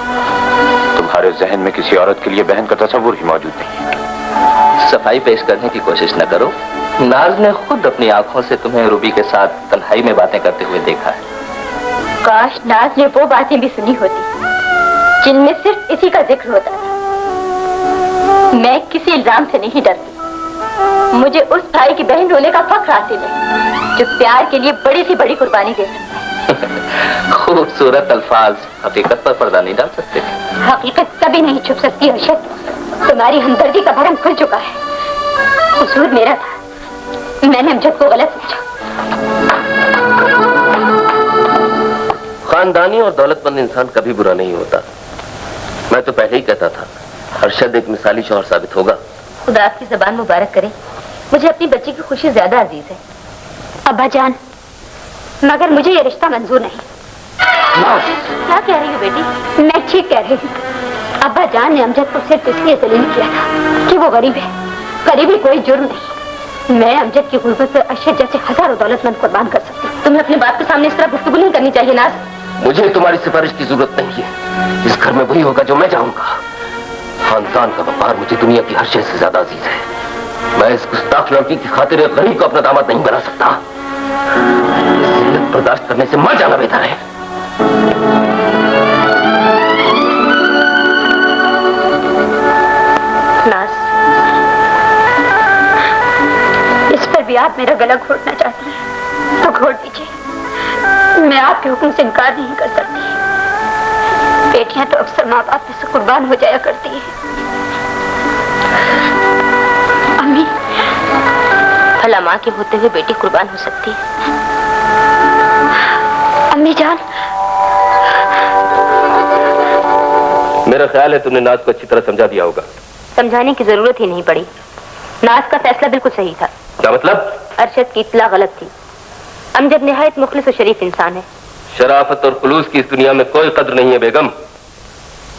तुम्हारे जहन में किसी औरत के लिए बहन का तस्वुर ही मौजूद नहीं है। सफाई पेश करने की कोशिश न करो। नाज ने खुद अपनी आंखों से तुम्हें रूबी के साथ तन्हाई में बातें करते हुए देखा है। काश नाज ने वो बातें भी सुनी होती जिनमें सिर्फ इसी का जिक्र होता था। मैं किसी इल्जाम से नहीं डरती। मुझे उस भाई की बहन होने का फख्र हासिल है जो प्यार के लिए बड़ी से बड़ी कुर्बानी दे सकता है। खूबसूरत अल्फाज हकीकत पर पर्दा नहीं डाल सकते। हकीकत कभी नहीं छुप सकती अर्शद। तुम्हारी हमदर्दी का भरम खुल चुका है। कसूर मेरा था, मैंने अमजद को गलत समझा। खानदानी और दौलतमंद इंसान कभी बुरा नहीं होता। मैं तो पहले ही कहता था अरशद एक मिसाली शौहर साबित होगा। खुदा आपकी जबान मुबारक करे। मुझे अपनी बच्ची की खुशी ज्यादा अजीज है। अब्बा जान, मगर मुझे ये रिश्ता मंजूर नहीं। क्या कह रही हो बेटी? मैं ठीक कह रही हूँ। अब्बा जान ने अमजद को सिर्फ इसलिए जलील किया था कि वो गरीब है। गरीबी कोई जुर्म नहीं। मैं अमजद की गुर्बत पर अरशद जैसे हजारों दौलतमंद कुर्बान कर सकती हूँ। तुम्हें अपने बाप के सामने इस तरह गुफ्तगू नहीं करनी चाहिए नाज। मुझे तुम्हारी सिफारिश की जरूरत नहीं है। इस घर में वही होगा जो मैं चाहूंगा। खानदान का वकार मुझे दुनिया की हर चीज से ज्यादा अजीज है। मैं इस गुस्ताख लड़की की खातिर एक गरीब को अपना दामाद नहीं बना सकता। जिल्लत बर्दाश्त करने से मर जाना बेहतर है। नाज, इस पर भी आप मेरा गला घोटना चाहती हैं तो घोट दीजिए। मैं आपके हुक्म से इनकार नहीं कर सकती। बेटियां तो अक्सर माँ बाप से कुर्बान हो जाया करती है। अम्मी, भला माँ के होते हुए बेटी कुर्बान हो सकती है? अम्मी जान, मेरा ख्याल है तुमने नाज को अच्छी तरह समझा दिया होगा। समझाने की जरूरत ही नहीं पड़ी। नाज का फैसला बिल्कुल सही था। क्या मतलब? अरशद की इत्तला गलत थी। अमजद निहायत मुखलिस और शरीफ इंसान है। शराफत और खुलूस की इस दुनिया में कोई कद्र नहीं है बेगम।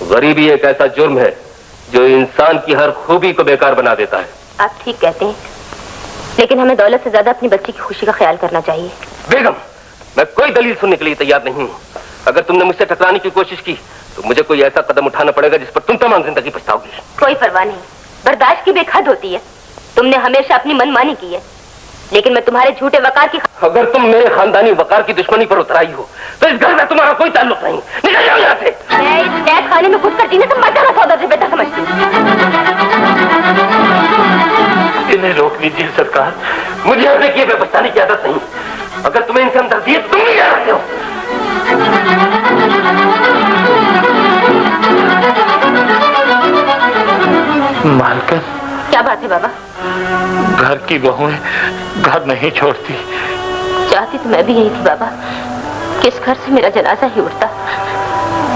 गरीबी एक ऐसा जुर्म है जो इंसान की हर खूबी को बेकार बना देता है। आप ठीक कहते हैं, लेकिन हमें दौलत से ज्यादा अपनी बच्ची की खुशी का ख्याल करना चाहिए। बेगम, मैं कोई दलील सुनने के लिए तैयार नहीं हूँ। अगर तुमने मुझसे टकराने की कोशिश की तो मुझे कोई ऐसा कदम उठाना पड़ेगा जिस पर तुम तमाम जिंदगी पछताओगी। कोई परवाह नहीं, बर्दाश्त की भी एक हद होती है। तुमने हमेशा अपनी मनमानी की है, लेकिन मैं तुम्हारे झूठे वकार की। अगर तुम मेरे खानदानी वकार की दुश्मनी पर उतराई हो तो इस घर में तुम्हारा कोई ताल्लुक नहीं। निकल जाओ यहाँ से। मैं इस कैद खाने में घुस कर जीने से मर जाना सौदा से बेटा समझती हूँ। इन्हें रोक लीजिए सरकार। मुझे अपने किए हुए बचाने की आदत नहीं। अगर तुम्हें इनसे हमदर्दी है तुम नहीं जा सकते हो। मालकिन, क्या बात है बाबा? घर की बहुएं घर नहीं छोड़ती। चाहती तो मैं भी यही थी बाबा कि इस घर से मेरा जनाजा ही उठता,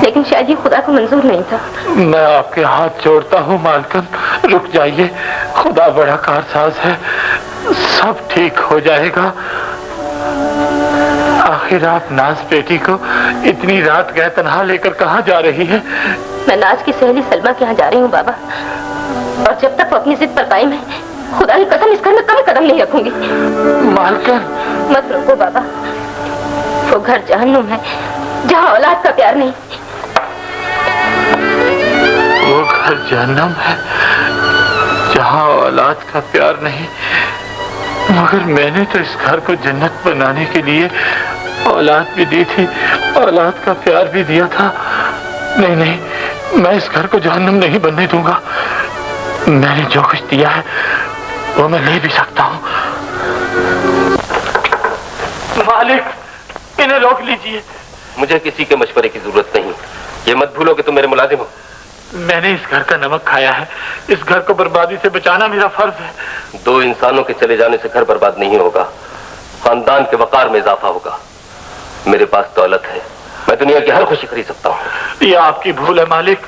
लेकिन शायद ये खुदा को मंजूर नहीं था। मैं आपके हाथ जोड़ता हूँ मालकिन, रुक जाइए। खुदा बड़ा कारसाज है, सब ठीक हो जाएगा। आखिर आप नाज बेटी को इतनी रात गए तन्हा लेकर कहाँ जा रही है? मैं नाज की सहेली सलमा के यहाँ जा रही हूँ बाबा, और जब तक वो अपनी जिद पर कायम है, खुदा की कसम इस घर में कभी कदम नहीं रखूंगी। मालकिन, मत रोको बाबा। वो घर जहन्नुम है जहाँ औलाद का प्यार नहीं। वो घर जहन्नम है जहाँ औलाद का प्यार नहीं। मगर मैंने तो इस घर को जन्नत बनाने के लिए औलाद भी दी थी, औलाद का प्यार भी दिया था। नहीं नहीं, मैं इस घर को जहन्नम नहीं बनने दूंगा। मैंने जो कुछ दिया है वो मैं ले भी सकता हूँ। मालिक, इन्हें रोक लीजिए। मुझे किसी के मशवरे की जरूरत नहीं। ये मत भूलो कि तुम मेरे मुलाजिम हो। मैंने इस घर का नमक खाया है। इस घर को बर्बादी से बचाना मेरा फर्ज है। दो इंसानों के चले जाने से घर बर्बाद नहीं होगा, खानदान के वकार में इजाफा होगा। मेरे पास दौलत है, मैं दुनिया की हर खुशी खरीद सकता हूँ। ये आपकी भूल है मालिक।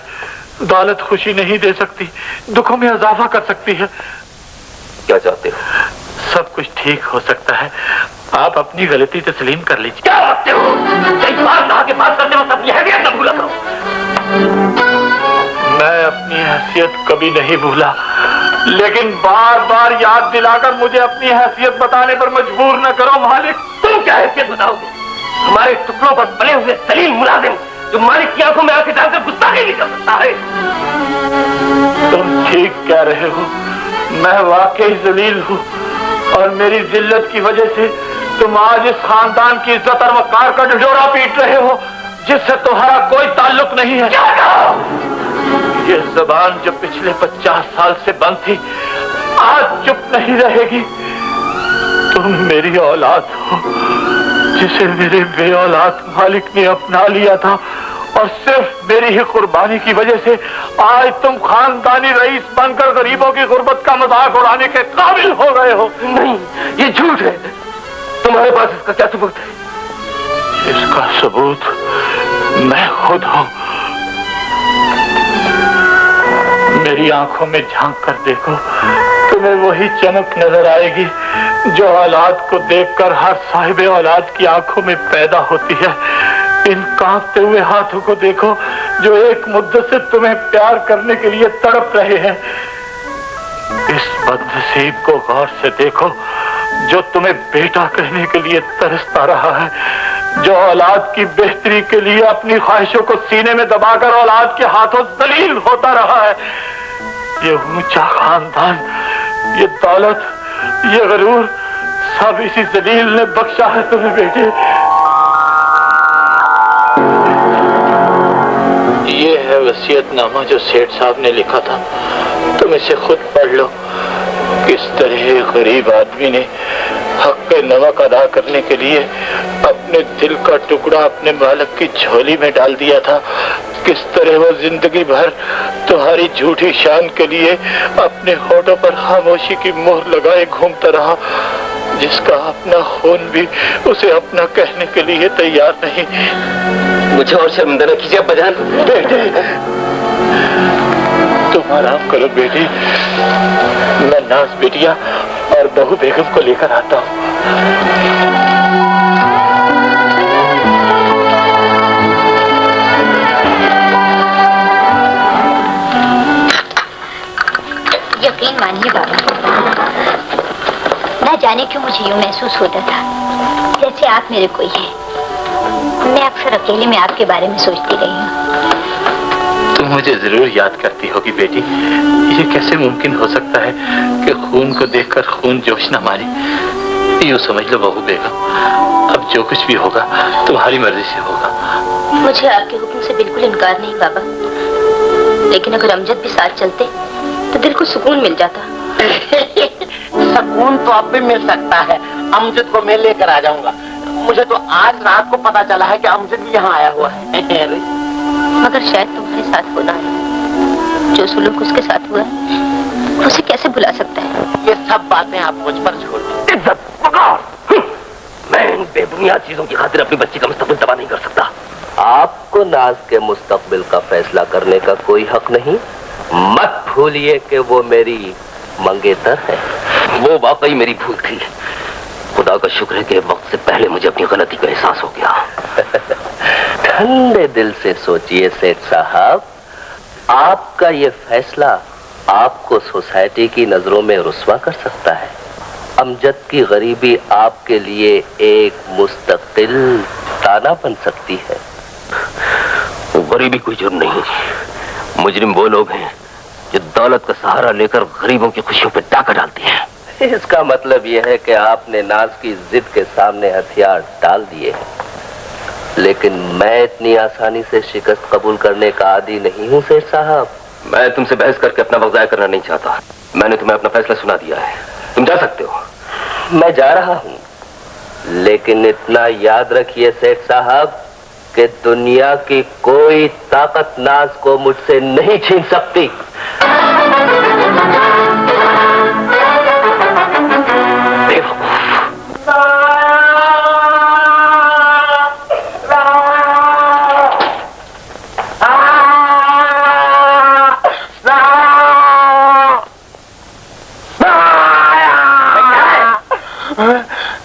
दौलत खुशी नहीं दे सकती, दुखों में इजाफा कर सकती है। क्या चाहते हो? सब कुछ ठीक हो सकता है, आप अपनी गलती तस्लीम कर लीजिए। क्या करते हो? कई बार कहा कि बात करते वक्त अपनी हैसियत न भूला करो। मैं अपनी हैसियत कभी नहीं भूला, लेकिन बार बार याद दिलाकर मुझे अपनी हैसियत बताने पर मजबूर न करो मालिक। तुम क्या हैसियत बताओगे? हमारे टुकड़ों पर बने हुए सलीम मुलाजिम जो मालिक की आंखों में आंखें डालकर गुस्ताखी नहीं कर सकता है। तुम ठीक कह रहे हो, मैं वाकई जलील हूँ, और मेरी जिल्लत की वजह से तुम आज इस खानदान की इज्जत और वकार का ढिढोरा पीट रहे हो, जिससे तुम्हारा कोई ताल्लुक नहीं है। ये जबान जो पिछले 50 साल से बंद थी, आज चुप नहीं रहेगी। तुम मेरी औलाद हो, जिसे मेरे बे औलाद मालिक ने अपना लिया था, और सिर्फ मेरी ही कुर्बानी की वजह से आज तुम खानदानी रईस बनकर गरीबों की गुर्बत का मजाक उड़ाने के काबिल हो गए हो। नहीं, ये झूठ है। तुम्हारे पास इसका क्या सबूत है? इसका सबूत मैं खुद हूं। मेरी आंखों में झांक कर देखो, तुम्हें वही चमक नजर आएगी जो औलाद को देखकर हर साहिब औलाद की आंखों में पैदा होती है। इन कांपते हुए हाथों को देखो जो एक मुद्दत से तुम्हें प्यार करने के लिए तड़प रहे हैं। इस बदनसीब को गौर से देखो जो तुम्हें बेटा कहने के लिए तरसता रहा है, जो औलाद की बेहतरी के लिए अपनी ख्वाहिशों को सीने में दबाकर औलाद के हाथों दलील होता रहा है। ये ऊंचा खानदान, ये दौलत, ये गरूर, सब इसी जलील ने बख्शा है तुम्हें बेटे। ये है वसीयतनामा जो सेठ साहब ने लिखा था, तुम इसे खुद पढ़ लो। किस तरह गरीब आदमी ने हक नमक अदा करने के लिए अपने दिल का टुकड़ा अपने मालिक की झोली में डाल दिया था, किस तरह वो जिंदगी भर तुम्हारी झूठी शान के लिए अपने होठों पर खामोशी की मोहर लगाए घूमता रहा, जिसका अपना खून भी उसे अपना कहने के लिए तैयार नहीं। मुझे और शर्मिंदा न कीजिए अब्बाजान। बेटे तुम आराम करो बेटी, मैं नाज बेटिया और बहू बेगम को लेकर आता हूँ। यकीन मानिए बाबा, न जाने क्यों मुझे यूं महसूस होता था जैसे आप मेरे कोई हैं। मैं अक्सर अकेले में आपके बारे में सोचती रही हूँ। तुम मुझे जरूर याद करती होगी बेटी। ये कैसे मुमकिन हो सकता है कि खून को देखकर खून जोश न मारे। यूं समझ लो बहू बेगम, अब जो कुछ भी होगा तुम्हारी मर्जी से होगा। मुझे आपके हुक्म से बिल्कुल इनकार नहीं बाबा, लेकिन अगर अमजद भी साथ चलते तो दिल को सुकून मिल जाता। सुकून तो अब भी मिल सकता है। अमजद को मैं लेकर आ जाऊंगा। मुझे तो आज रात को पता चला है कि अमजद भी यहाँ आया हुआ है। मगर शायद तुम्हारे साथ होना है जो सुलूक उसके साथ हुआ है, उसे कैसे भुला सकता है? ये सब बातें आप मुझ पर छोड़ दो। इज्जत पकड़। मैं इन बेबुनियाद चीजों की खातिर अपनी बच्ची का मुस्तकबिल तबाह नहीं कर सकता। आपको नाज के मुस्तकबिल का फैसला करने का कोई हक नहीं। मत भूलिए कि वो मेरी मंगेतर है। वो वाकई मेरी भूल थी। खुदा का शुक्र है कि वक्त से पहले मुझे अपनी गलती का एहसास हो गया। ठंडे दिल से सोचिए सेठ साहब, आपका ये फैसला आपको सोसाइटी की नजरों में रुस्वा कर सकता है। अमजद की गरीबी आपके लिए एक मुस्तकिल ताना बन सकती है। गरीबी कोई जुर्म नहीं, मुजरिम वो लोग हैं जो दौलत का सहारा लेकर गरीबों की खुशियों पर डाका डालती हैं। इसका मतलब यह है कि आपने नाज की जिद के सामने हथियार डाल दिए हैं। लेकिन मैं इतनी आसानी से शिकस्त कबूल करने का आदी नहीं हूँ सेठ साहब। मैं तुमसे बहस करके अपना वक्त जाया करना नहीं चाहता। मैंने तुम्हें अपना फैसला सुना दिया है, तुम जा सकते हो। मैं जा रहा हूँ, लेकिन इतना याद रखिए सेठ साहब कि दुनिया की कोई ताकत नाज को मुझसे नहीं छीन सकती।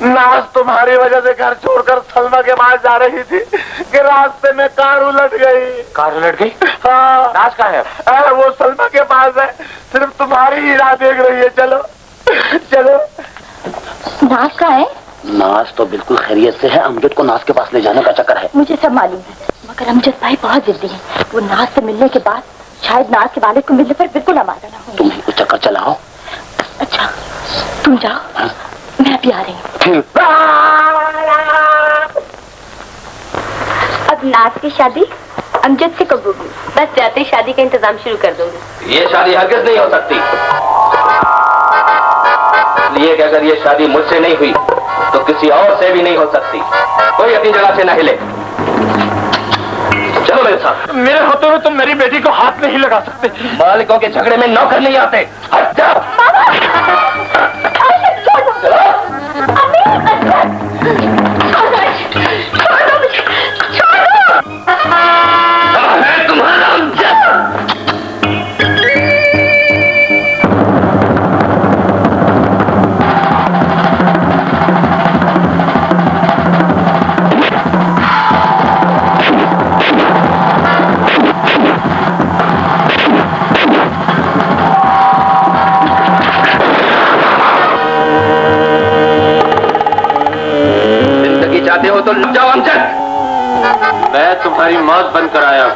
नाज तुम्हारी वजह से घर छोड़कर सलमा के पास जा रही थी कि रास्ते में कार उलट गई। कार उलट गई? हाँ। नाज कहाँ है? वो सलमा के पास है, सिर्फ तुम्हारी ही राह देख रही है। चलो चलो। नाज कहाँ है? नाज तो बिल्कुल खैरियत से है। अमजद को नाज के पास ले जाने का चक्कर है। मुझे सब मालूम है, मगर अमजद भाई बहुत जिद्दी है। वो नाज से मिलने के बाद शायद नाज के वालिद को मिलने पर बिल्कुल आमादा ना हो। तुम ही कुछ चक्कर चलाओ। अच्छा तुम जाओ, मैं अभी आ रही हूँ। अब नाज की शादी अमजद से कब होगी? बस जाते ही शादी का इंतजाम शुरू कर दूंगी। ये शादी हरगिज़ नहीं हो सकती, इसलिए कि अगर ये शादी मुझसे नहीं हुई तो किसी और से भी नहीं हो सकती। कोई अपनी जगह से न हिले। चलो मेरे साथ। मेरे होते हुए तुम मेरी बेटी को हाथ नहीं लगा सकते। मालिकों के झगड़े में नौकर नहीं आते। हट जाओ। मैं तुम्हारी मौत बनकर आया हूं।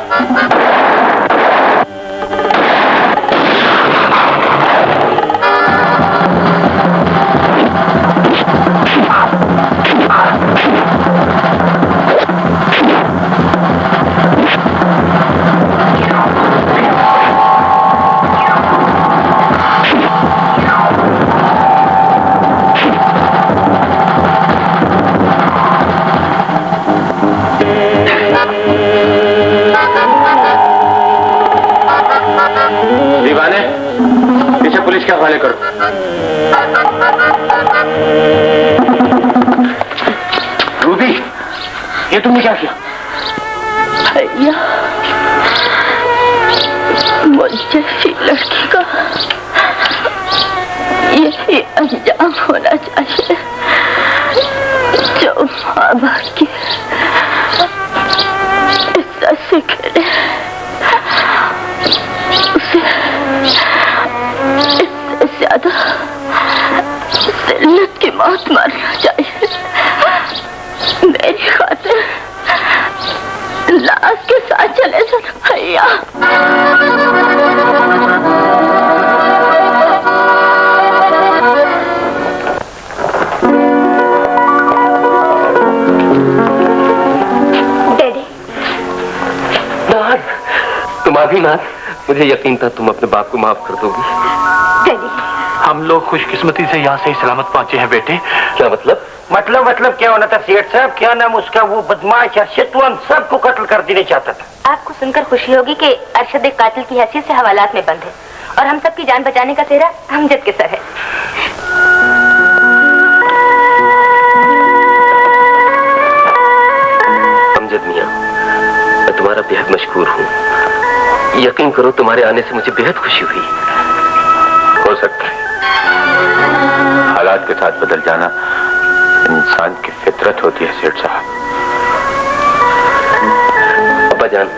दीवाने, इसे पुलिस के हवाले करो। रूबी, ये तुमने क्या किया? भैया, मुझे इसी लड़की का यही अंजाम होना चाहिए जो माँ बाप की इज्जत से खेले। उसे इससे ज्यादा जिल्लत की मौत मारना चाहिए। मेरी खातिर लाश के साथ चले जाना भैया। डैडी, तुम आ गई नाथ। मुझे यकीन था तुम अपने बाप को माफ कर दोगी। डैडी, हम लोग खुशकिस्मती से यहाँ से सलामत पहुँचे हैं बेटे। क्या मतलब? मतलब क्या होना था सेठ साहब? क्या नाम उसका, वो बदमाश अर्शद सबको कत्ल कर देना चाहता था। आपको सुनकर खुशी होगी कि अरशद एक कातिल की हैसियत से हवालात में बंद है और हम सबकी जान बचाने का सेहरा अमजद के सर है। अमजद मियां, मैं तुम्हारा बेहद मशकूर हूँ। यकीन करो तुम्हारे आने से मुझे बेहद खुशी हुई। हो सकता है हालात के साथ बदल जाना इंसान की फितरत होती है सेठ साहब। अब्बा जान,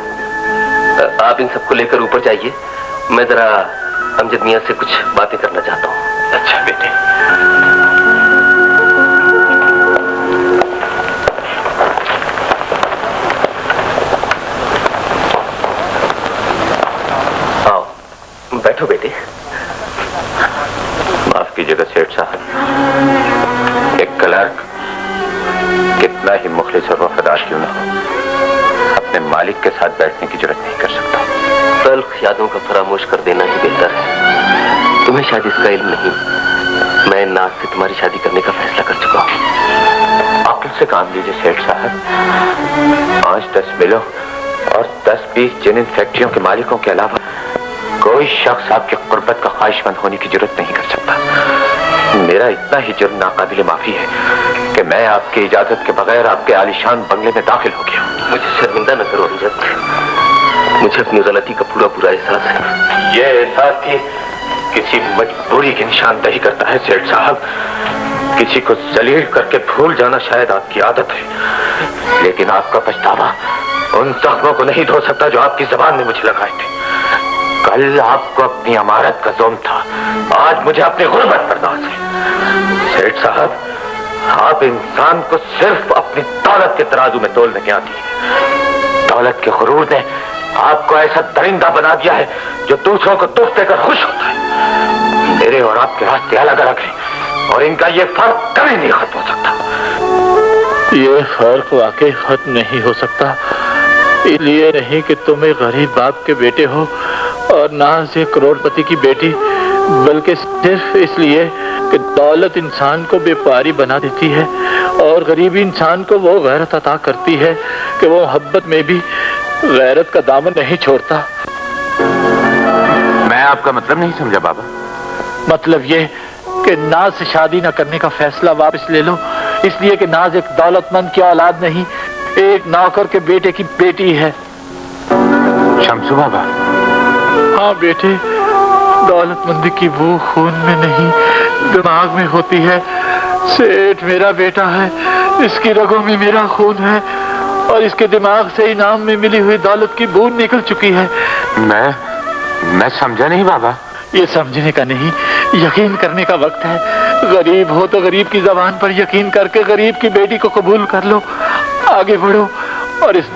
आप इन सबको लेकर ऊपर जाइए। मैं जरा अमजद मियां से कुछ बातें करना चाहता हूँ। अच्छा बेटे। आओ, बैठो बेटे। माफ कीजिएगा सेठ साहब, एक क्लर्क कितना ही मुखलिस और वफादार क्यों न हो, अपने मालिक के साथ बैठने की जरूरत नहीं कर सकता। तल्ख यादों का फरामोश कर देना ही बेहतर है। तुम्हें शायद इसका इल्म नहीं, मैं नाज से तुम्हारी शादी करने का फैसला कर चुका हूँ। अक्ल से काम लीजिए सेठ साहब। 5-10 मिलों और 10-20 जिन फैक्ट्रियों के मालिकों के अलावा कोई शख्स आपकी कुर्बत का ख्वाहिशमंद होने की जरूरत नहीं कर सकता। मेरा इतना ही जुर्म नाकाबिले माफी है कि मैं आपकी इजाजत के बगैर आपके आलीशान बंगले में दाखिल हो गया हूँ। मुझे शर्मिंदा न करो अमजद, मुझे अपनी गलती का पूरा एहसास है। यह एहसास कि किसी मजबूरी की निशानदही करता है सेठ साहब। किसी को जलील करके भूल जाना शायद आपकी आदत है, लेकिन आपका पछतावा उन जख्मों को नहीं धो सकता जो आपकी जबान में मुझे लगाए थे। कल आपको अपनी अमारत का ज़ुल्म था, आज मुझे अपनी गुर्बत पर नाज़ है। सेठ साहब, आप इंसान को सिर्फ अपनी दौलत के तराजू में तोल नहीं आती है। दौलत के गुरूर ने आपको ऐसा दरिंदा बना दिया है जो दूसरों को दुख देकर खुश होता है। मेरे और आपके रास्ते अलग अलग हैं और इनका ये फर्क कभी नहीं खत्म हो सकता। ये फर्क वाकई खत्म नहीं हो सकता। इसलिए नहीं कि तुम एक गरीब बाप के बेटे हो और नाज एक करोड़पति की बेटी, बल्कि सिर्फ इसलिए कि दौलत इंसान को बेपारी बना देती है और गरीबी इंसान को वो गैरत अता करती है कि वो मोहब्बत में भी गैरत का दामन नहीं छोड़ता। मैं आपका मतलब नहीं समझा बाबा। मतलब ये कि नाज से शादी न करने का फैसला वापस ले लो, इसलिए कि नाज एक दौलतमंद की औलाद नहीं, एक नौकर के बेटे की बेटी है। शमसू बाबा। हाँ बेटे, दौलतमंदी की वो खून में नहीं दिमाग में होती है। सेठ मेरा बेटा है, इसकी रगों में मेरा खून है और इसके दिमाग से इनाम में मिली हुई दौलत की बूंद निकल चुकी है। मैं समझा नहीं बाबा। ये समझने का नहीं, यकीन करने का वक्त है। गरीब हो तो गरीब की जबान पर यकीन करके गरीब की बेटी को कबूल कर लो, आगे बढ़ो और इस